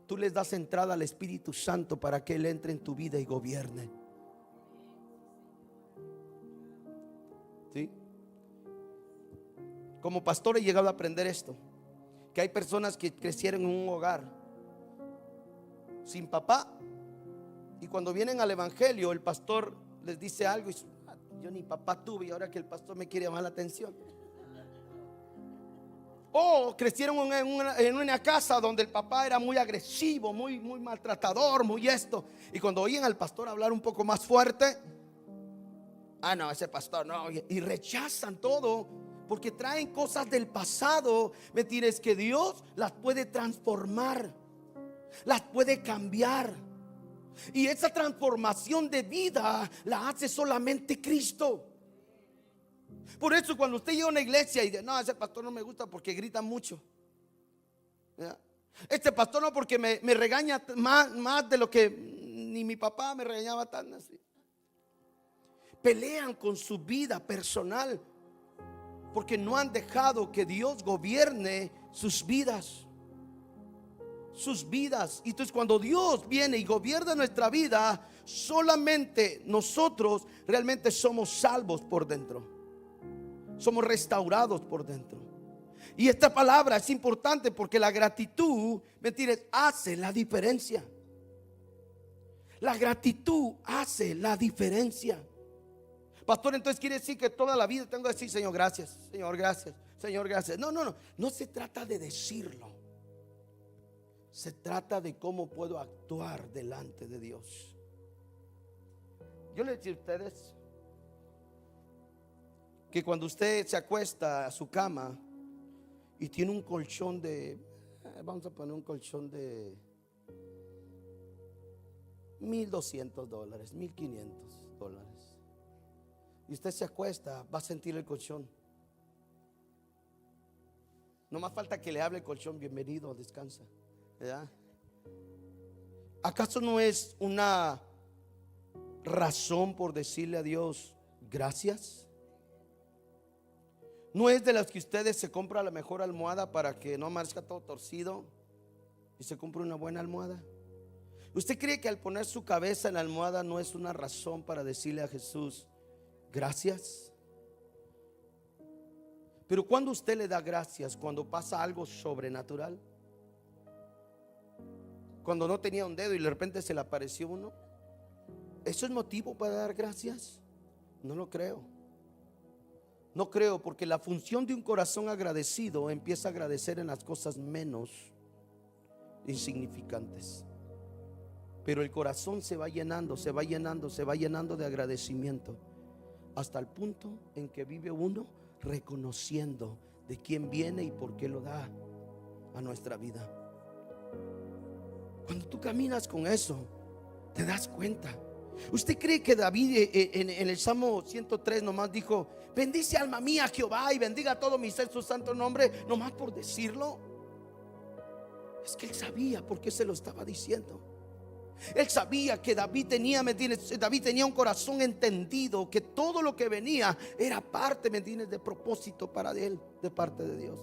tú les das entrada al Espíritu Santo para que Él entre en tu vida y gobierne. ¿Sí? Como pastor he llegado a aprender esto, que hay personas que crecieron en un hogar sin papá, y cuando vienen al evangelio el pastor les dice algo y yo ni papá tuve, y ahora que el pastor me quiere llamar la atención. O crecieron en una casa donde el papá era muy agresivo, muy maltratador, muy esto, y cuando oyen al pastor hablar un poco más fuerte, no, ese pastor no, y rechazan todo, porque traen cosas del pasado, ¿me entiendes? Que Dios las puede transformar, las puede cambiar. Y esa transformación de vida la hace solamente Cristo. Por eso cuando usted llega a una iglesia y dice: no, ese pastor no me gusta porque grita mucho, ¿ya? Este pastor no, porque me regaña más de lo que ni mi papá me regañaba tan así. Pelean con su vida personal porque no han dejado que Dios gobierne sus vidas. Y entonces cuando Dios viene y gobierna nuestra vida, solamente nosotros realmente somos salvos por dentro, somos restaurados por dentro. Y esta palabra es importante porque la gratitud, ¿me entiendes?, hace la diferencia. La gratitud hace la diferencia. Pastor, entonces quiere decir que toda la vida tengo que decir: Señor, gracias, Señor, gracias, Señor, gracias. No se trata de decirlo. Se trata de cómo puedo actuar delante de Dios. Yo les digo a ustedes que cuando usted se acuesta a su cama y tiene un colchón de, vamos a poner un colchón de $1,200, $1,500, y usted se acuesta, va a sentir el colchón. No más falta que le hable el colchón: bienvenido, descansa, ¿verdad? ¿Acaso no es una razón por decirle a Dios gracias? ¿No es de las que ustedes se compra la mejor almohada para que no amanezca todo torcido y se compra una buena almohada? ¿Usted cree que al poner su cabeza en la almohada no es una razón para decirle a Jesús gracias? Pero cuando usted le da gracias, cuando pasa algo sobrenatural, cuando no tenía un dedo y de repente se le apareció uno, ¿eso es motivo para dar gracias? No lo creo. No creo, porque la función de un corazón agradecido empieza a agradecer en las cosas menos insignificantes. Pero el corazón se va llenando, se va llenando, se va llenando de agradecimiento, hasta el punto en que vive uno reconociendo de quién viene y por qué lo da a nuestra vida. Cuando tú caminas con eso, te das cuenta. ¿Usted cree que David en el Salmo 103 nomás dijo: bendice alma mía Jehová y bendiga todo mi ser su santo nombre, nomás por decirlo? Es que él sabía por qué se lo estaba diciendo. Él sabía que David tenía, ¿me entiendes? David tenía un corazón entendido, que todo lo que venía era parte, ¿me entiendes?, de propósito para él, de parte de Dios.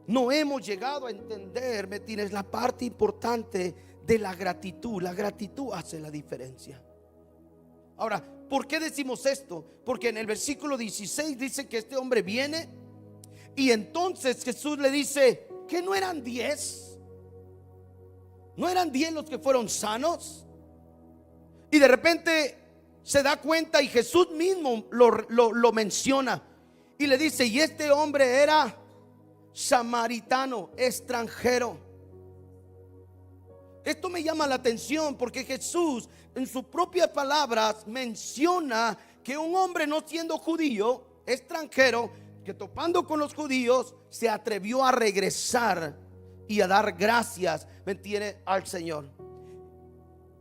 No hemos llegado a entender, ¿me entiendes?, la parte importante de la gratitud. La gratitud hace la diferencia. Ahora, ¿por qué decimos esto? Porque en el versículo 16 dice que este hombre viene y entonces Jesús le dice, ¿que no eran 10? ¿No eran 10 los que fueron sanos? Y de repente se da cuenta y Jesús mismo lo menciona y le dice, y este hombre era samaritano, extranjero. Esto me llama la atención porque Jesús en sus propias palabras menciona que un hombre no siendo judío, extranjero, que topando con los judíos se atrevió a regresar y a dar gracias, ¿me entiendes?, al Señor.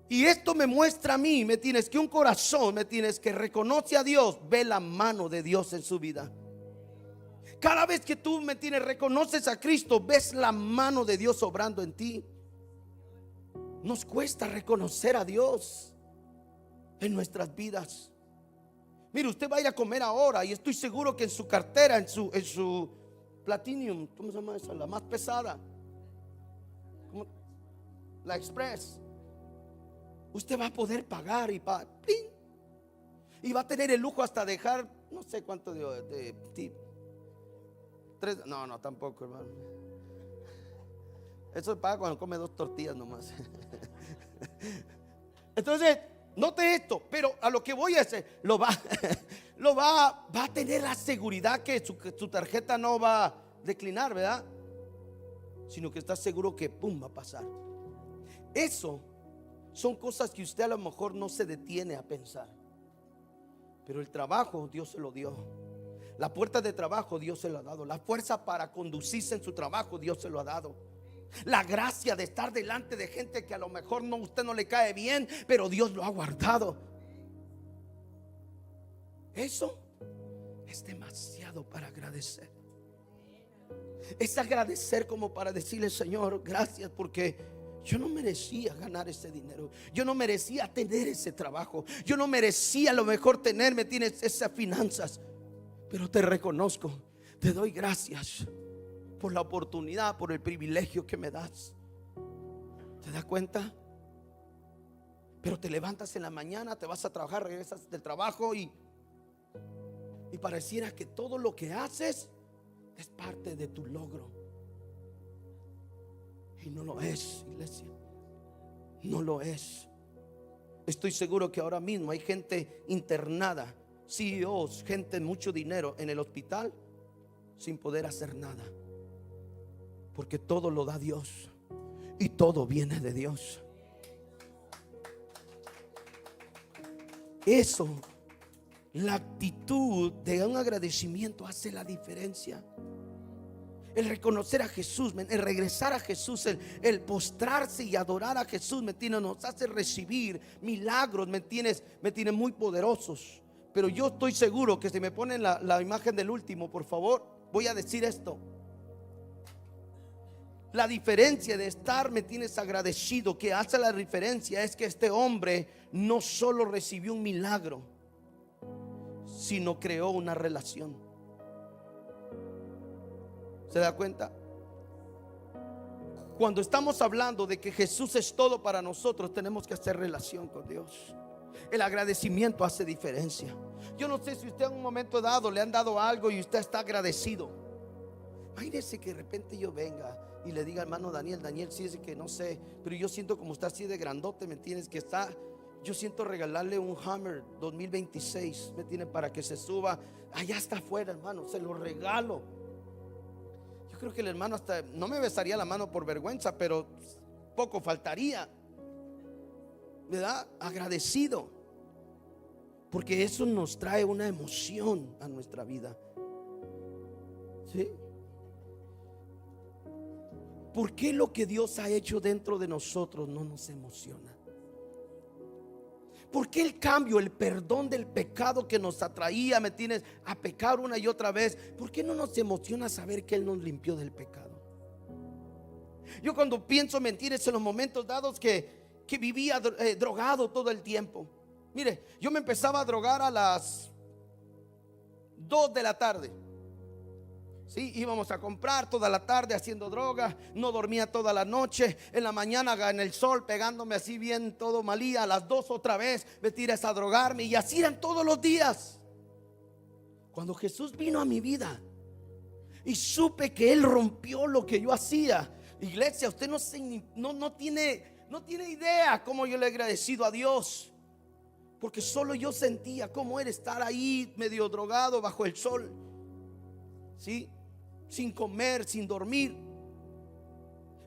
Y esto me muestra a mí, ¿me entiendes?, que un corazón, ¿me entiendes?, que reconoce a Dios, ve la mano de Dios en su vida. Cada vez que tú, ¿me entiendes?, reconoces a Cristo, ves la mano de Dios obrando en ti. Nos cuesta reconocer a Dios en nuestras vidas. Mire, usted va a ir a comer ahora y estoy seguro que en su cartera, en su Platinum, ¿cómo se llama esa? La más pesada, la Express, usted va a poder pagar y va a tener el lujo hasta dejar no sé cuánto de tip. No, tampoco, hermano. Eso se paga cuando come 2 tortillas nomás. Entonces, note esto, pero a lo que voy a hacer, va a tener la seguridad que su tarjeta no va a declinar, ¿verdad? Sino que está seguro que va a pasar. Eso son cosas que usted a lo mejor no se detiene a pensar. Pero el trabajo Dios se lo dio. La puerta de trabajo Dios se lo ha dado. La fuerza para conducirse en su trabajo Dios se lo ha dado. La gracia de estar delante de gente que a lo mejor usted no le cae bien, pero Dios lo ha guardado. Eso es demasiado para agradecer. Es agradecer como para decirle, Señor, gracias, porque yo no merecía ganar ese dinero. Yo no merecía tener ese trabajo. Yo no merecía a lo mejor tenerme, tienes esas finanzas. Pero te reconozco, te doy gracias por la oportunidad, por el privilegio que me das. ¿Te das cuenta? Pero te levantas en la mañana, te vas a trabajar, regresas del trabajo y pareciera que todo lo que haces es parte de tu logro. Y no lo es, iglesia. No lo es. Estoy seguro que ahora mismo hay gente internada, CEOs, gente de mucho dinero en el hospital sin poder hacer nada, porque todo lo da Dios y todo viene de Dios. Eso, la actitud de un agradecimiento hace la diferencia. El reconocer a Jesús, el regresar a Jesús, el postrarse y adorar a Jesús, nos hace recibir milagros, me tiene muy poderosos. Pero yo estoy seguro que si me ponen la imagen del último, por favor, voy a decir esto. La diferencia de estar, agradecido, que hace la diferencia es que este hombre no solo recibió un milagro, sino creó una relación. ¿Se da cuenta? Cuando estamos hablando de que Jesús es todo para nosotros, tenemos que hacer relación con Dios. El agradecimiento hace diferencia. Yo no sé si usted en un momento dado le han dado algo y usted está agradecido. Imagínese que de repente yo venga y le diga, hermano Daniel, sí es que no sé, pero yo siento como está así de grandote, ¿me entiendes? Que está, yo siento regalarle un Hummer 2026, ¿me entiendes? Para que se suba, allá está afuera, hermano, se lo regalo. Yo creo que el hermano hasta no me besaría la mano por vergüenza, pero poco faltaría, ¿verdad? Agradecido, porque eso nos trae una emoción a nuestra vida. ¿Sí? ¿Por qué lo que Dios ha hecho dentro de nosotros no nos emociona? ¿Por qué el cambio, el perdón del pecado que nos atraía, a pecar una y otra vez? ¿Por qué no nos emociona saber que Él nos limpió del pecado? Yo cuando pienso mentir es en los momentos dados que vivía drogado todo el tiempo. Mire, yo me empezaba a drogar a las 2 de la tarde. Sí, íbamos a comprar toda la tarde haciendo droga. No dormía toda la noche. En la mañana en el sol pegándome así bien todo malía. A las 2 otra vez me tiras a drogarme. Y así eran todos los días. Cuando Jesús vino a mi vida y supe que Él rompió lo que yo hacía. Iglesia, usted no tiene idea cómo yo le he agradecido a Dios. Porque solo yo sentía cómo era estar ahí medio drogado bajo el sol. ¿Sí? Sin comer, sin dormir.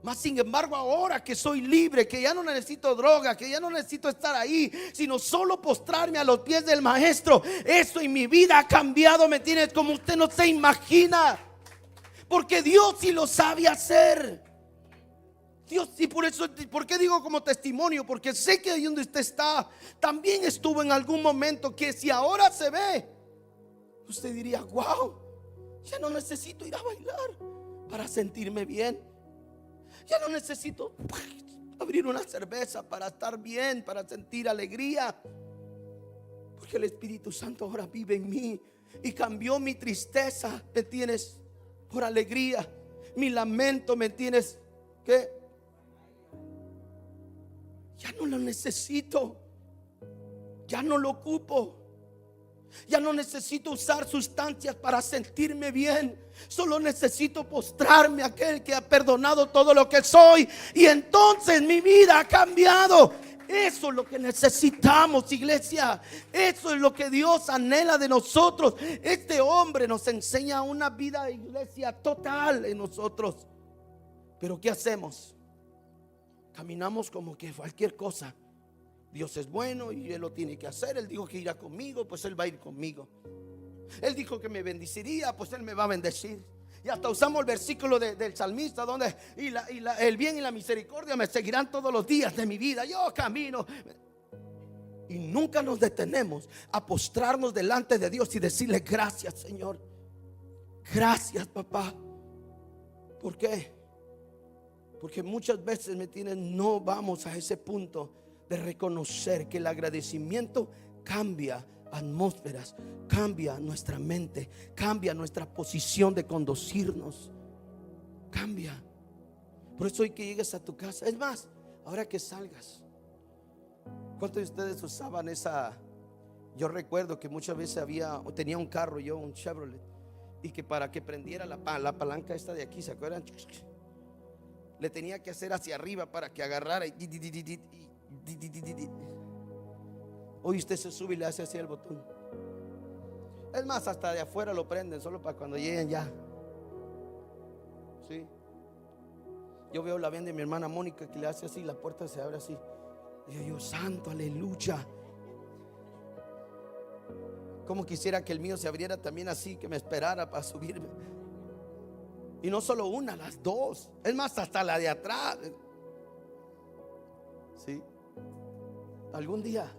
Mas sin embargo, ahora que soy libre, que ya no necesito droga, que ya no necesito estar ahí, sino solo postrarme a los pies del Maestro, eso en mi vida ha cambiado, ¿me entiendes? Como usted no se imagina. Porque Dios sí lo sabe hacer. Dios, y por eso, ¿por qué digo como testimonio? Porque sé que ahí donde usted está, también estuvo en algún momento que si ahora se ve, usted diría, wow, ya no necesito ir a bailar para sentirme bien. Ya no necesito abrir una cerveza para estar bien, para sentir alegría. Porque el Espíritu Santo ahora vive en mí y cambió mi tristeza, ¿me tienes? Por alegría. Mi lamento, ¿me tienes? ¿Qué? Ya no lo necesito. Ya no lo ocupo. Ya no necesito usar sustancias para sentirme bien. Solo necesito postrarme a aquel que ha perdonado todo lo que soy. Y entonces mi vida ha cambiado. Eso es lo que necesitamos, iglesia. Eso es lo que Dios anhela de nosotros. Este hombre nos enseña una vida, iglesia, total en nosotros. Pero ¿qué hacemos? Caminamos como que cualquier cosa. Dios es bueno y Él lo tiene que hacer. Él dijo que irá conmigo, pues Él va a ir conmigo. Él dijo que me bendeciría, pues Él me va a bendecir. Y hasta usamos el versículo del salmista donde el bien y la misericordia me seguirán todos los días de mi vida. Yo camino. Y nunca nos detenemos a postrarnos delante de Dios y decirle gracias, Señor. Gracias, papá. ¿Por qué? Porque muchas veces, ¿me entienden? No vamos a ese punto de reconocer que el agradecimiento cambia atmósferas, cambia nuestra mente, cambia nuestra posición de conducirnos, cambia. Por eso hoy que llegues a tu casa, es más, ahora que salgas, ¿cuántos de ustedes usaban esa? Yo recuerdo que muchas veces tenía un carro, yo un Chevrolet, y que para que prendiera la palanca esta de aquí, ¿se acuerdan? Le tenía que hacer hacia arriba para que agarrara hoy usted se sube y le hace así el botón. Es más, hasta de afuera lo prenden solo para cuando lleguen ya. ¿Sí? Yo veo la bien de mi hermana Mónica que le hace así, la puerta se abre así. Y yo, santo, aleluya. Como quisiera que el mío se abriera también así, que me esperara para subirme. Y no solo una, las dos. Es más, hasta la de atrás. ¿Sí? Algún día,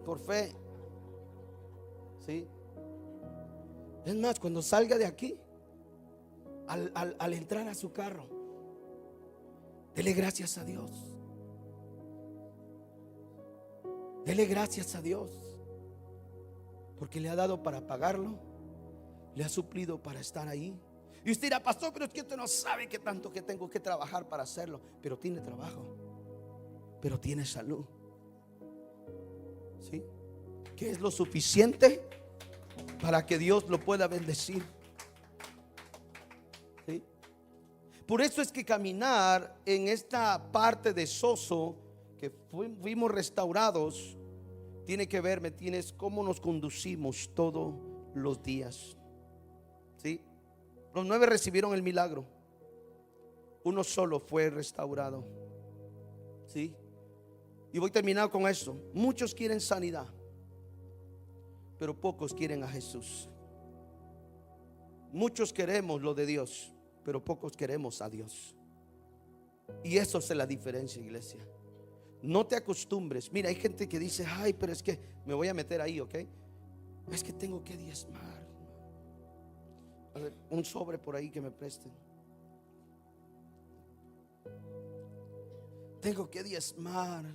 por fe. ¿Sí? Es más, cuando salga de aquí, al entrar a su carro, dele gracias a Dios. Dele gracias a Dios, porque le ha dado para pagarlo, le ha suplido para estar ahí. Y usted dirá, pastor, pero es que usted no sabe qué tanto que tengo que trabajar para hacerlo. Pero tiene trabajo, pero tiene salud. ¿Sí? ¿Qué es lo suficiente para que Dios lo pueda bendecir? ¿Sí? Por eso es que caminar en esta parte de Soso, que fuimos restaurados, tiene que ver, ¿me tienes? Cómo nos conducimos todos los días. ¿Sí? Los 9 recibieron el milagro, uno solo fue restaurado. ¿Sí? Y voy terminando con esto. Muchos quieren sanidad, pero pocos quieren a Jesús. Muchos queremos lo de Dios, pero pocos queremos a Dios. Y eso es la diferencia, iglesia. No te acostumbres. Mira, hay gente que dice, ay, pero es que me voy a meter ahí, ¿ok? Es que tengo que diezmar. A ver, un sobre por ahí que me presten. Tengo que diezmar.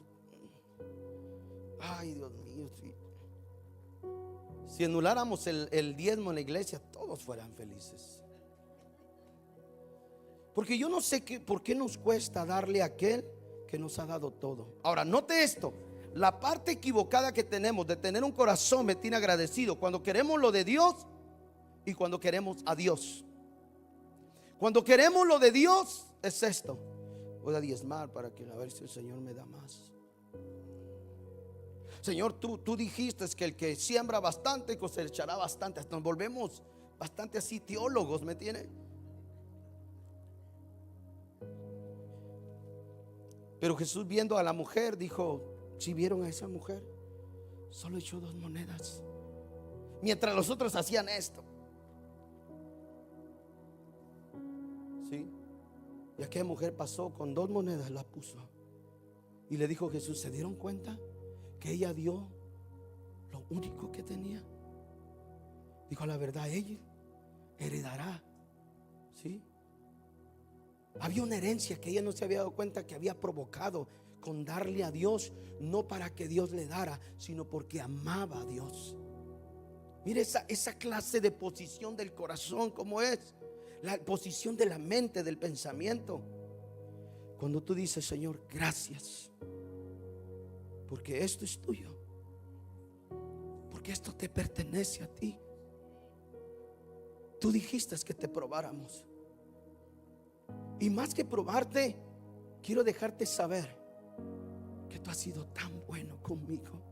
Ay, Dios mío, si anuláramos el diezmo en la iglesia, todos fueran felices. Porque yo no sé por qué nos cuesta darle a aquel que nos ha dado todo. Ahora, note esto. La parte equivocada que tenemos de tener un corazón me tiene agradecido cuando queremos lo de Dios y cuando queremos a Dios. Cuando queremos lo de Dios es esto: voy a diezmar para que a ver si el Señor me da más. Señor, tú dijiste que el que siembra bastante cosechará bastante. Hasta nos volvemos bastante así teólogos, ¿me entiende? Pero Jesús, viendo a la mujer, dijo: si vieron a esa mujer, solo echó 2 monedas, mientras los otros hacían esto. ¿Sí? Y aquella mujer pasó con 2 monedas, la puso. Y le dijo Jesús: ¿se dieron cuenta que ella dio lo único que tenía? Dijo: la verdad, ella heredará. ¿Sí? Había una herencia que ella no se había dado cuenta que había provocado con darle a Dios, no para que Dios le dara, sino porque amaba a Dios. Mire esa clase de posición del corazón, como es la posición de la mente, del pensamiento. Cuando tú dices: Señor, gracias, porque esto es tuyo, porque esto te pertenece a ti. Tú dijiste que te probáramos, y más que probarte, quiero dejarte saber que tú has sido tan bueno conmigo,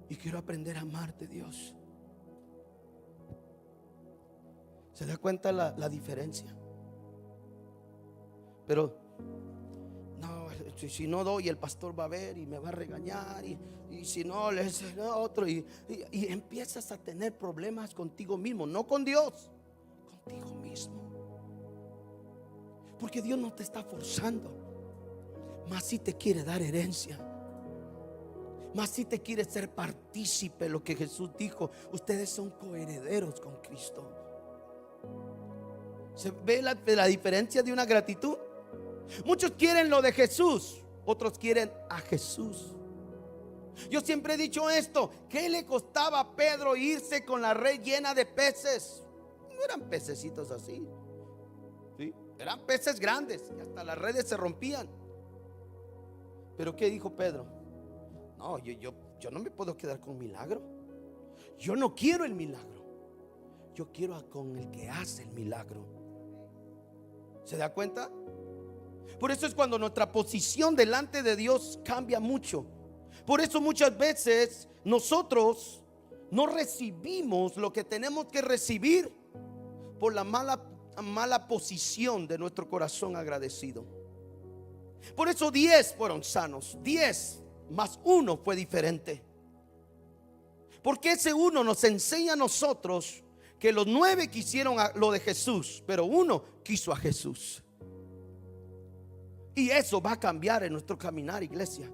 y quiero aprender a amarte, Dios. ¿Se da cuenta la diferencia? Pero no, si no doy, el pastor va a ver y me va a regañar, y si no, le dice otro, y empiezas a tener problemas contigo mismo, no con Dios, contigo mismo. Porque Dios no te está forzando, más si te quiere dar herencia, más si te quiere ser partícipe. Lo que Jesús dijo: ustedes son coherederos con Cristo. ¿Se ve la diferencia de una gratitud? Muchos quieren lo de Jesús, otros quieren a Jesús. Yo siempre he dicho esto: ¿qué le costaba a Pedro irse con la red llena de peces? No eran pececitos así, ¿sí? Eran peces grandes y hasta las redes se rompían. Pero ¿qué dijo Pedro? No, yo no me puedo quedar con milagro. Yo no quiero el milagro, yo quiero con el que hace el milagro. ¿Se da cuenta? Por eso es cuando nuestra posición delante de Dios cambia mucho. Por eso muchas veces nosotros no recibimos lo que tenemos que recibir por la mala posición de nuestro corazón agradecido. Por eso 10 fueron sanos, 10 más 1 fue diferente. Porque ese 1 nos enseña a nosotros que los 9 quisieron lo de Jesús, pero 1 quiso a Jesús. Y eso va a cambiar en nuestro caminar, iglesia.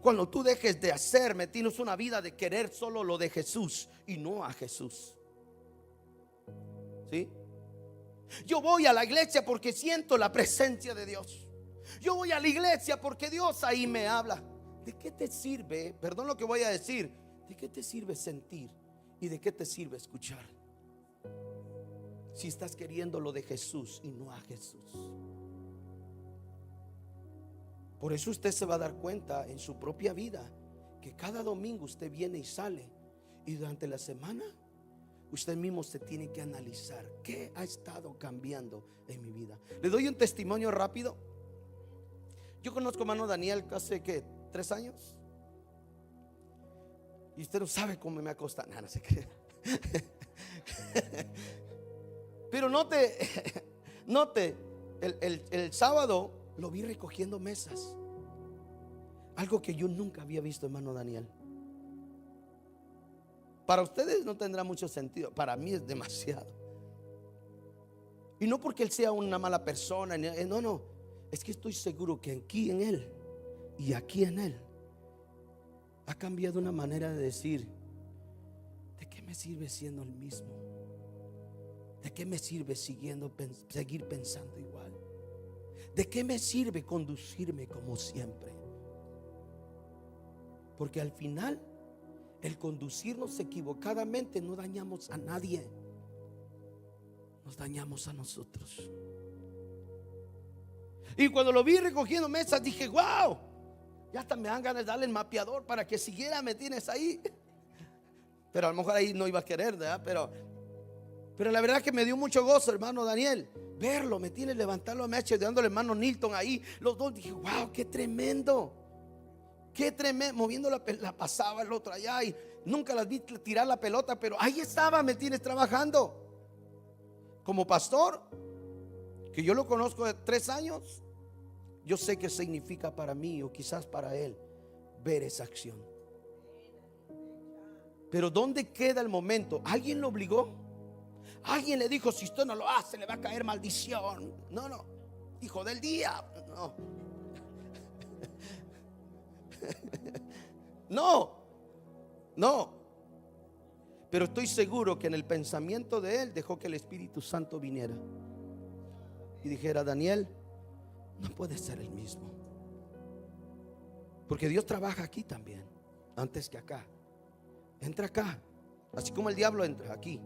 Cuando tú dejes de hacer, tienes una vida de querer solo lo de Jesús y no a Jesús. ¿Sí? Yo voy a la iglesia porque siento la presencia de Dios. Yo voy a la iglesia porque Dios ahí me habla. ¿De qué te sirve? Perdón lo que voy a decir. ¿De qué te sirve sentir? ¿Y de qué te sirve escuchar? Si estás queriendo lo de Jesús y no a Jesús. Por eso usted se va a dar cuenta en su propia vida que cada domingo usted viene y sale, y durante la semana usted mismo se tiene que analizar qué ha estado cambiando en mi vida. Le doy un testimonio rápido. Yo conozco a hermano Daniel hace ¿qué? 3 años. Y usted no sabe cómo me ha costado. No se cree. Pero note, el sábado lo vi recogiendo mesas. Algo que yo nunca había visto, hermano Daniel. Para ustedes no tendrá mucho sentido, para mí es demasiado. Y no porque él sea una mala persona, no, es que estoy seguro que aquí en él y aquí en él ha cambiado una manera de decir: ¿de qué me sirve siendo el mismo? ¿De qué me sirve seguir pensando igual? ¿De qué me sirve conducirme como siempre? Porque al final, el conducirnos equivocadamente no dañamos a nadie, nos dañamos a nosotros. Y cuando lo vi recogiendo mesas dije: wow, ya hasta me dan ganas de darle el mapeador para que siguiera, me tienes ahí. Pero a lo mejor ahí no iba a querer, ¿verdad? Pero la verdad que me dio mucho gozo, hermano Daniel, verlo, me tiene levantarlo a Meche, dándole hermano Nilton ahí, los dos. Dije: wow, qué tremendo, qué tremendo. Moviendo la pasaba el otro allá y nunca las vi tirar la pelota, pero ahí estaba, me tienes trabajando. Como pastor, que yo lo conozco de 3 años, yo sé qué significa para mí, o quizás para él, ver esa acción. Pero ¿dónde queda el momento? ¿Alguien lo obligó? ¿Alguien le dijo: si usted no lo hace le va a caer maldición? No, hijo del día, no. Pero estoy seguro que en el pensamiento de él dejó que el Espíritu Santo viniera y dijera: Daniel, no puede ser el mismo. Porque Dios trabaja aquí también, antes que acá. Entra acá, así como el diablo entra aquí.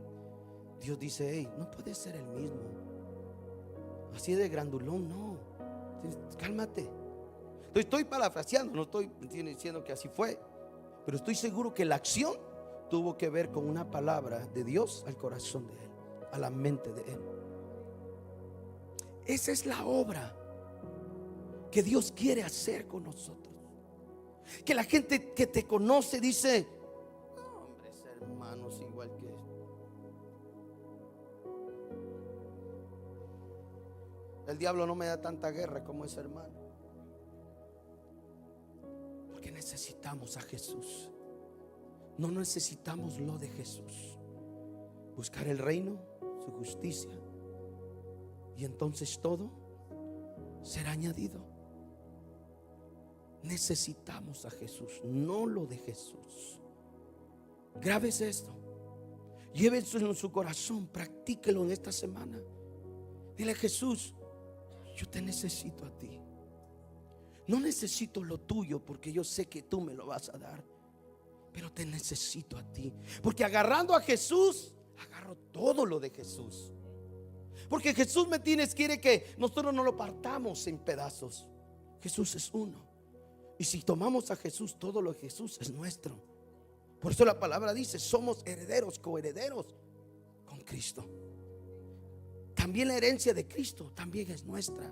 Dios dice: hey, no puede ser el mismo, así de grandulón, no, cálmate. Estoy parafraseando, no estoy diciendo que así fue, pero estoy seguro que la acción tuvo que ver con una palabra de Dios al corazón de él, a la mente de él. Esa es la obra que Dios quiere hacer con nosotros. Que la gente que te conoce dice: no, hombre, es hermanos igual que esto. El diablo no me da tanta guerra como ese hermano. Porque necesitamos a Jesús. No necesitamos lo de Jesús. Buscar el reino, su justicia, y entonces todo será añadido. Necesitamos a Jesús, no lo de Jesús. Grábese esto, llévenselo en su corazón, practíquelo en esta semana. Dile: Jesús, yo te necesito a ti. No necesito lo tuyo porque yo sé que tú me lo vas a dar, pero te necesito a ti. Porque agarrando a Jesús, agarro todo lo de Jesús. Porque Jesús quiere que nosotros no lo partamos en pedazos. Jesús es uno. Y si tomamos a Jesús, todo lo de Jesús es nuestro. Por eso la palabra dice: somos herederos, coherederos con Cristo. También la herencia de Cristo también es nuestra.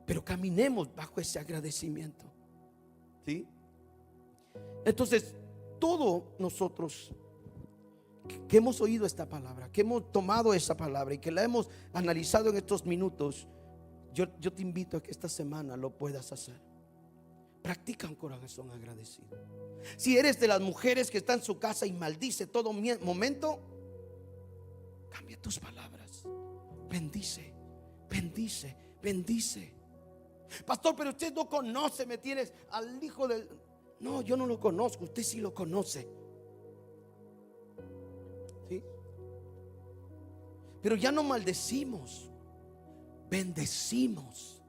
Pero caminemos bajo ese agradecimiento, ¿sí? Entonces, todos nosotros que hemos oído esta palabra, que hemos tomado esa palabra y que la hemos analizado en estos minutos, yo te invito a que esta semana lo puedas hacer. Practica un corazón agradecido. Si eres de las mujeres que está en su casa y maldice todo momento, cambia tus palabras. Bendice, bendice, bendice. Pastor, pero usted no conoce, me tienes al hijo del... No, yo no lo conozco, usted sí lo conoce, ¿sí? Pero ya no maldecimos, bendecimos.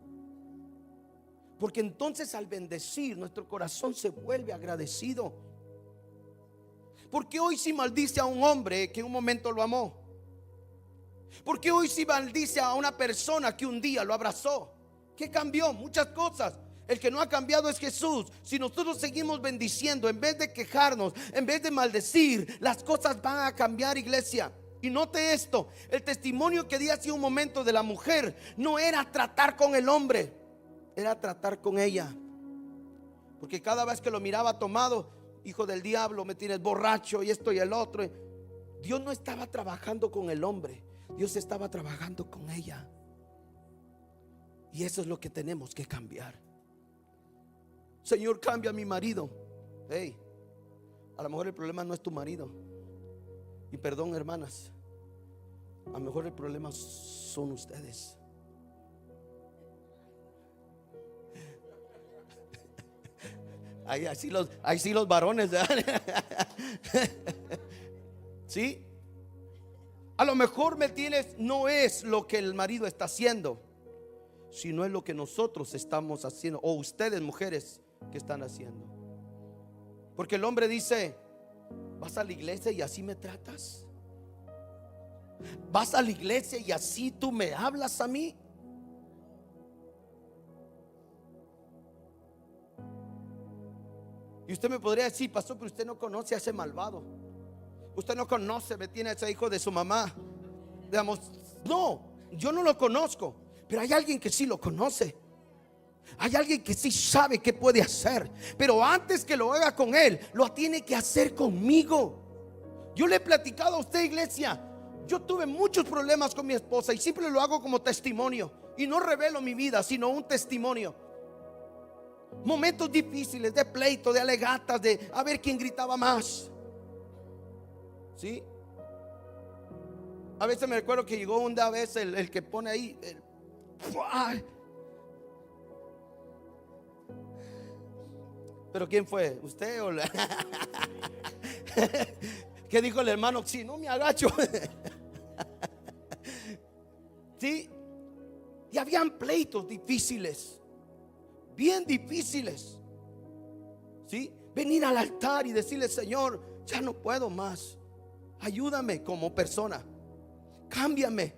Porque entonces al bendecir, nuestro corazón se vuelve agradecido. Porque hoy sí maldice a un hombre que en un momento lo amó? Porque hoy sí maldice a una persona que un día lo abrazó? ¿Qué cambió? Muchas cosas. El que no ha cambiado es Jesús. Si nosotros seguimos bendiciendo, en vez de quejarnos, en vez de maldecir, las cosas van a cambiar, iglesia. Y note esto: el testimonio que di hace un momento de la mujer no era tratar con el hombre, era tratar con ella. Porque cada vez que lo miraba tomado, hijo del diablo, me tienes borracho y esto y el otro. Dios no estaba trabajando con el hombre, Dios estaba trabajando con ella. Y eso es lo que tenemos que cambiar. Señor, cambia a mi marido. Hey, a lo mejor el problema no es tu marido. Y perdón, hermanas, a lo mejor el problema son ustedes. Ahí sí los varones, ¿sí? A lo mejor, ¿me entiendes? No es lo que el marido está haciendo, sino es lo que nosotros estamos haciendo, o ustedes mujeres que están haciendo. Porque el hombre dice: ¿vas a la iglesia y así me tratas? ¿Vas a la iglesia y así tú me hablas a mí? Y usted me podría decir: pastor, pero usted no conoce a ese malvado, usted no conoce, me tiene a ese hijo de su mamá. Digamos, no, yo no lo conozco, pero hay alguien que sí lo conoce. Hay alguien que sí sabe qué puede hacer. Pero antes que lo haga con él, lo tiene que hacer conmigo. Yo le he platicado a usted, iglesia, yo tuve muchos problemas con mi esposa y siempre lo hago como testimonio. Y no revelo mi vida, sino un testimonio. Momentos difíciles, de pleito, de alegatas, de a ver quién gritaba más. ¿Sí? A veces me recuerdo que llegó una vez el que pone ahí ¿pero quién fue? ¿Usted o la? ¿Qué dijo el hermano? Si no me agacho. ¿Sí? Y habían pleitos difíciles, bien difíciles. ¿Sí? Venir al altar y decirle: Señor, ya no puedo más, ayúdame como persona, cámbiame,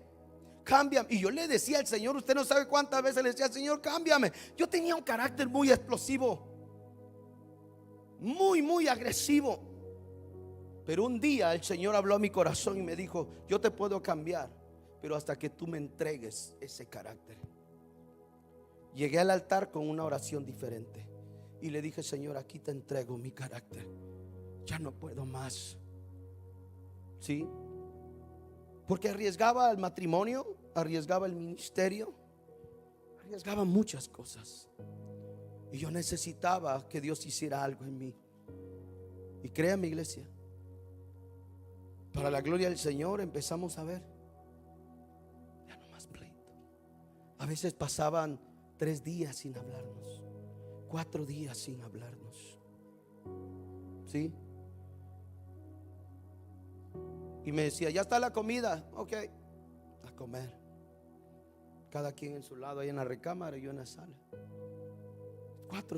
cámbiame. Y yo le decía al Señor, usted no sabe cuántas veces le decía: Señor, cámbiame. Yo tenía un carácter muy explosivo, muy agresivo. Pero un día el Señor habló a mi corazón y me dijo: yo te puedo cambiar, pero hasta que tú me entregues ese carácter. Llegué al altar con una oración diferente y le dije: Señor, aquí te entrego mi carácter, ya no puedo más. ¿Sí? Porque arriesgaba el matrimonio, arriesgaba el ministerio, arriesgaba muchas cosas. Y yo necesitaba que Dios hiciera algo en mí. Y créame, iglesia, para la gloria del Señor empezamos a ver ya no más pleito. A veces pasaban 3 días sin hablarnos, 4 días sin hablarnos. ¿Sí? Y me decía: ya está la comida. Ok, a comer. Cada quien en su lado, ahí en la recámara y yo en la sala.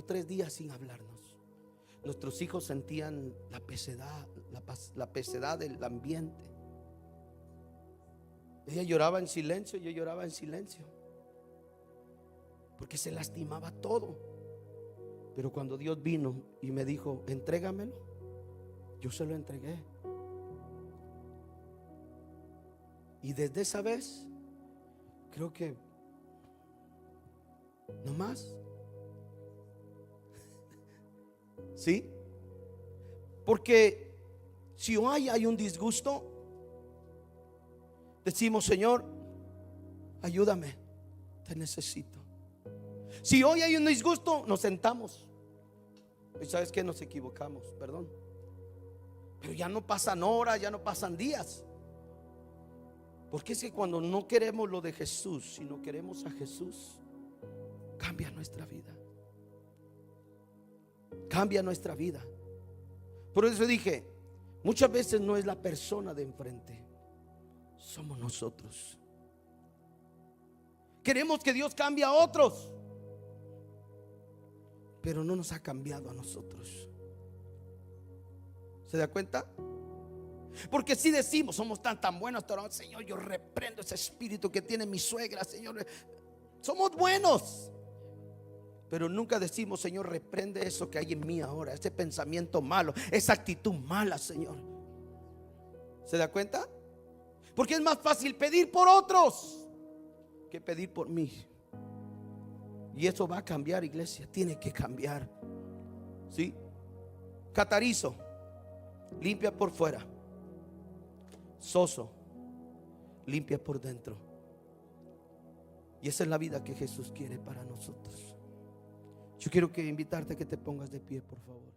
3 días sin hablarnos. Nuestros hijos sentían la pesedad del ambiente. Ella lloraba en silencio, yo lloraba en silencio, porque se lastimaba todo. Pero cuando Dios vino y me dijo: entrégamelo, yo se lo entregué. Y desde esa vez, creo que no más. ¿Sí? Porque si hoy hay un disgusto, decimos: Señor, ayúdame, te necesito. Si hoy hay un disgusto, nos sentamos y sabes que nos equivocamos, perdón. Pero ya no pasan horas, ya no pasan días. Porque es que cuando no queremos lo de Jesús, sino queremos a Jesús, cambia nuestra vida. Cambia nuestra vida. Por eso dije, muchas veces no es la persona de enfrente, somos nosotros. Queremos que Dios cambie a otros, pero no nos ha cambiado a nosotros. ¿Se da cuenta? Porque si decimos: somos tan buenos, Señor, yo reprendo ese espíritu que tiene mi suegra, Señor, somos buenos. Pero nunca decimos: Señor, reprende eso que hay en mí ahora, ese pensamiento malo, esa actitud mala, Señor. ¿Se da cuenta? Porque es más fácil pedir por otros que pedir por mí. Y eso va a cambiar, iglesia, tiene que cambiar. ¿Sí? Catarizo, limpia por fuera. Soso, limpia por dentro. Y esa es la vida que Jesús quiere para nosotros. Yo quiero invitarte a que te pongas de pie, por favor.